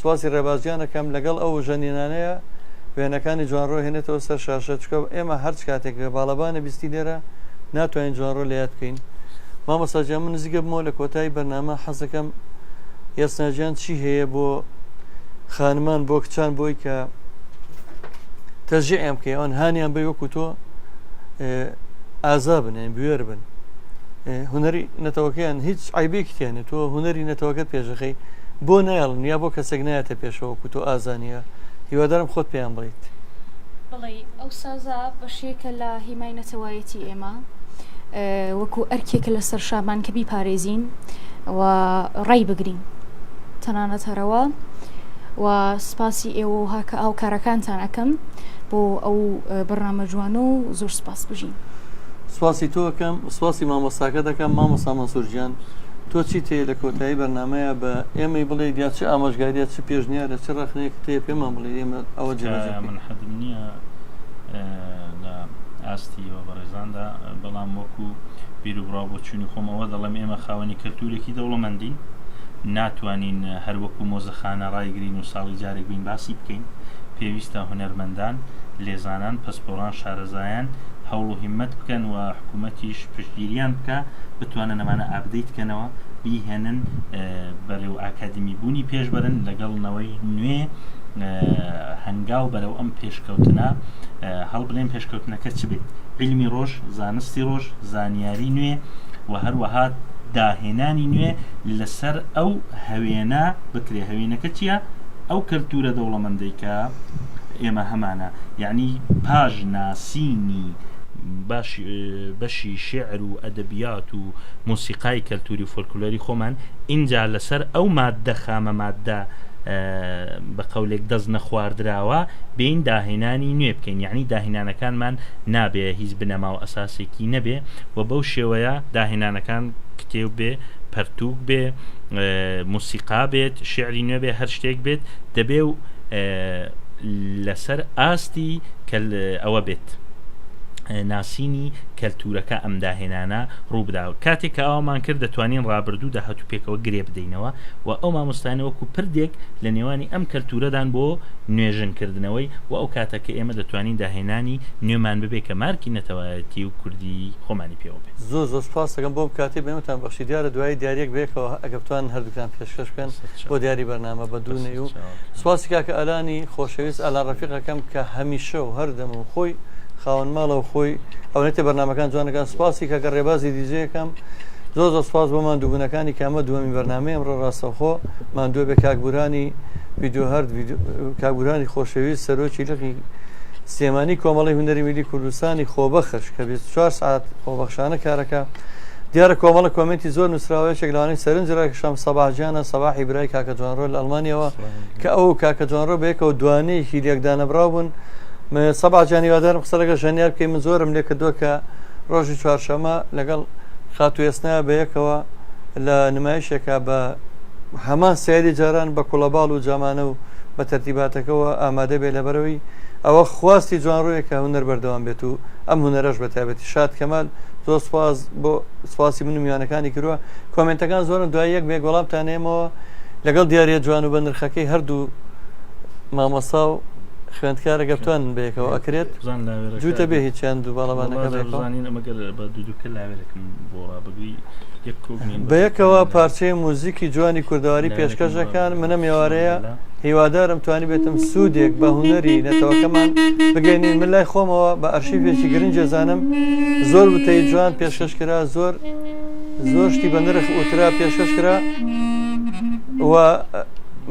سواسی ڕێبازیانەکەم لەگەڵ ئەو ژەنینانەیە وێنەکانی جوانڕۆ هێنێتەوە سەر شاشە چکە ئێمە هەرچ کاتێک باڵەبانە بیستی لێرە ناتوانین جوانڕۆ لەیاد بکەین مامۆستاجیان من نزیکە بمەوە لە کۆتایی بەرنامە حەزەکەم یاسناجیان چی هەیە بۆ خانمان بۆ کچان بۆی کە تەژیعیان بکەی ئەوان هانیان بە وەکو تۆ ئازا بنێن بوێر بن هوەری نەتەوەکەیان هیچ عیبێکیانێت تۆ هوەری نەتەوەکەت پێشەخەی بۆ نایڵن یا بۆ کەسێک نایەتە پێشەوە وەکو تۆ ئازانیە هیوادارم خۆت پێیان بڵیت بڵێ ئەو سازا بەشێکە لە هیمای نەتەوایەتی ئێمە وەکو ئەرکێکە لەسەر شابان کە بیپارێزین و ڕای بگرین تەنانەت هەرەوە و سپاسی ئێوە هاکە ئەو کارەکانتان ئەەکەم بۆ ئەو بەڕامە جوانە و زۆر سپاس بژین سواسی تۆکەم سواسی مامۆستاکە دەکەم مامۆستا مەنسوورجیان تۆ چی تێ لە کۆتایی بەرنمەیە بە ئێمەی بڵێ یا چ ئاماژگاریە چ پێشنیارە چ ڕخنەیەک تێ پێمان بڵێ ئێمە ئەوە جێبەجێ من حەدم نییە لە ئاستیەوە بەڕێزاندا بەڵام وەکو بیرروبڕاو بۆ چوونی خۆمەوە دەڵێم ئێمە خاوەنی کەلتورێکی دەوڵەمەندین ناتوانین هەر وەکو مۆزەخانە ڕایگرین و ساڵی جارێک بین باسی بکەین پێویستە هونەرمەندان لێزانان پسپۆران شارەزایان هەوڵ و هیممەت بکەن و حکوومەتیش پشتگیریان بکە بتوانن ئەمانە ئابدەیت بکەنەوە بیهێنن بەرەو ئاکادمی بوونی پێشبەرن لەگەڵنەوەی نوێ هەنگاو بەرەو ئەم پێشکەوتنە هەڵ بڵێن پێشکەوتنەکە چ بێت علمی ڕۆژ زانستی ڕۆژ زانیاری نوێ و هەروەها داهێنانی نوێ لەسەر ئەو هەوێنە بکرێ هەوێنەکە چییە؟ ئەو کەلتورە دەوڵەمەندەی کە ئێمە هەمانە یعنی پاژ ناسینی بەشی شعر و ئەدەبیات و موسیقای کەلتوری فۆلکلۆری خۆمان اینجا لەسەر ئەو ماددە خامە ماددە بە قەولێک دەست نەخواردراوە بین داهێنانی نوێ بکەین یعنی داهێنانەکانمان نابێ هیچ بنەما و ئەساسێکی نەبێ و بەو شێوەیە داهێنانەکان کتێب بێ پەرتوک بێ موسیقا بێت شعری نوێ بێ هەر شتێک بێت دەبێ و لەسەر ئاستی کە ئەوە بێت ناسینی کەلتورەکە ئەم داهێنانە ڕووبداوە کاتێک کە ئەومان کرد دەتوانین ڕابردوو داهاتوو پێکەوە گرێ بدەینەوە و ئەو مامۆستانە وەکو پردێک لە نێوانی ئەم کەلتورەدان بۆ نوێژنکردنەوەی و ئەو کاتەکە ئێمە دەتوانین داهێنانی نوێمان ببێ کە مارکی نەتەوایەتی و کوردی خۆمانی پێوە بێت زۆر سپاس دەکەم بۆم کاتی بنوتان بەخشی دیارە دوای دیارێک بێکەوە ئەگە بتوان هەردووکان پێشکەش بکەن بۆ دیاری بەرنامە بە دوونێ و سپاسی کاکە ئەلانی خۆشەویست ئەلان ڕەفیقەکەم کە هەمیشە و هەردەم و خۆی خاوەن ماڵە و خۆی ئەوەتە بەرنمەکان جوانەکان سپاسی کەگە ڕێبازی دیجەکەم زۆر سپاس بۆ مادووبوونەکانی کامە دووەمی بەرنامەی ئەمڕۆ ڕاستەوخۆ مادووە بە کاکبورانی ویددیو هەرد کاکبورانی خۆشەویست سەرۆکی لەقی سێمانی کۆمەڵی هونەری میلی کوردستانی خۆبەخش کە 24 ساعت خۆبەخشانە کارەکە دیارە کۆمەڵە کۆمنتی زۆر نووسراوەیەک لەوانەی سەرنجڕێکشام سەباحجانە سەباحی برای کاکە جوانڕۆ لە ئەڵمانیەوە کە ئەو کاکە جوانڕۆ بەیەکەوە دوانەیەکی لێکدانەبراو بوون سەباحجانی وادارم قسە لەگە ژەنیار بکەی من زۆرم لێ کردووە کە ڕۆژی چوارشەمە لەگەڵ خاتوێستنایە بەیەکەوە لە نمایشێکە بە هەمان سیاری جاران بە کوڵەباڵ و جامانە و بە تەرتیباتەکەەوە ئامادە بێ لەبەرەوەی ئەوە خواستی جوانڕۆیەکە هونەر بەردەوام بێت و ئەم هونەرەش بە تایبەتی شاد کەمال زۆر سپاس بۆ سپاسی من و میوانەکانی کردووە کۆمنتەکان زۆرن دوای یەک بێ گۆڵامتانێمەوە لەگەڵ دیارە جوان و بە نرخەکەی هەردوو مامەسا و خوێندکارە گەفتوان بەیەکەوە ئەکرێت جوتە بێ هیچیان دوو باڵەوانەکە بەیەکەوە پارچەی موزیکی جوانی کوردەواری پێشکەشەکان منە میێوارەیە هیوادارم توانی بێتم سوودێک بە هونەری نەتەوەکەمان بگەینین من لای خۆمەوە بە ئەرشیفێکی گرنگ جێزانم زۆر وتەی جوان پێشکەشکرا زۆر شتی بە نرخ ئوترا پێشکەشکرا و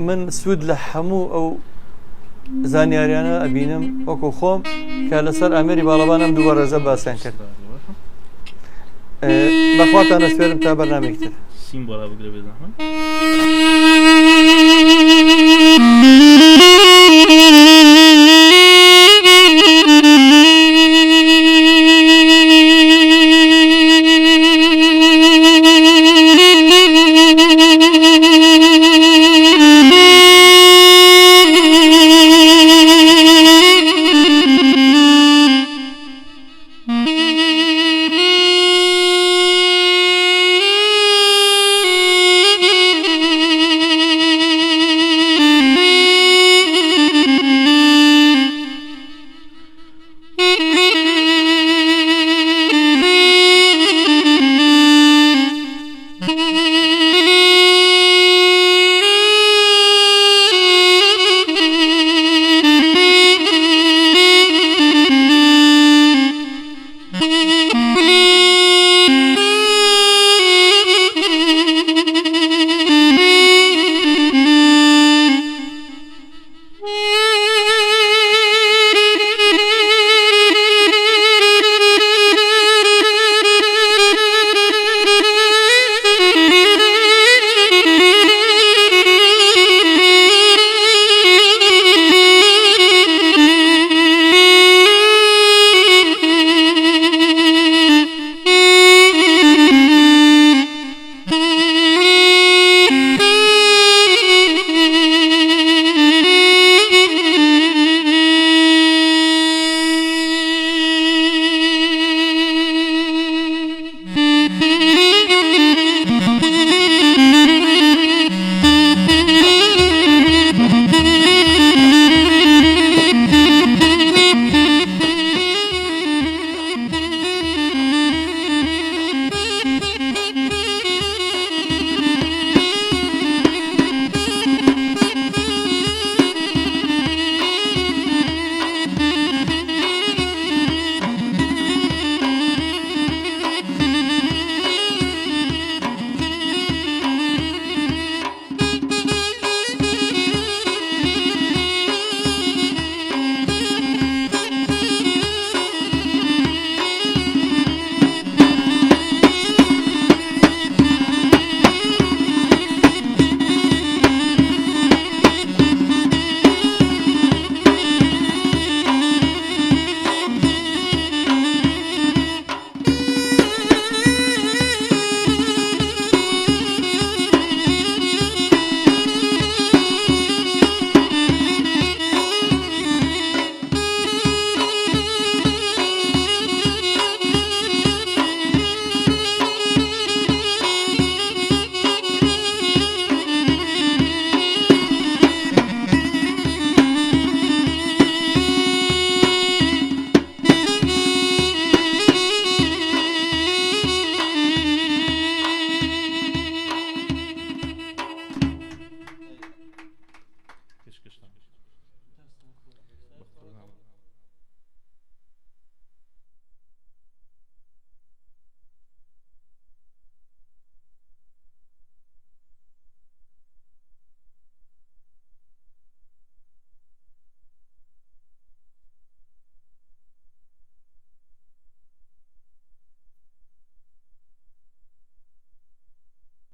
من سوود لە هەموو ئەو زانیاریانە ئەبینم وەکو خۆم کە لەسەر ئەمێری باڵەبانم دووبە ڕێزە باسییان کرد بەخواتان ئەسپێرم تا بەرنامێکتر سیم بۆ بگرە بێ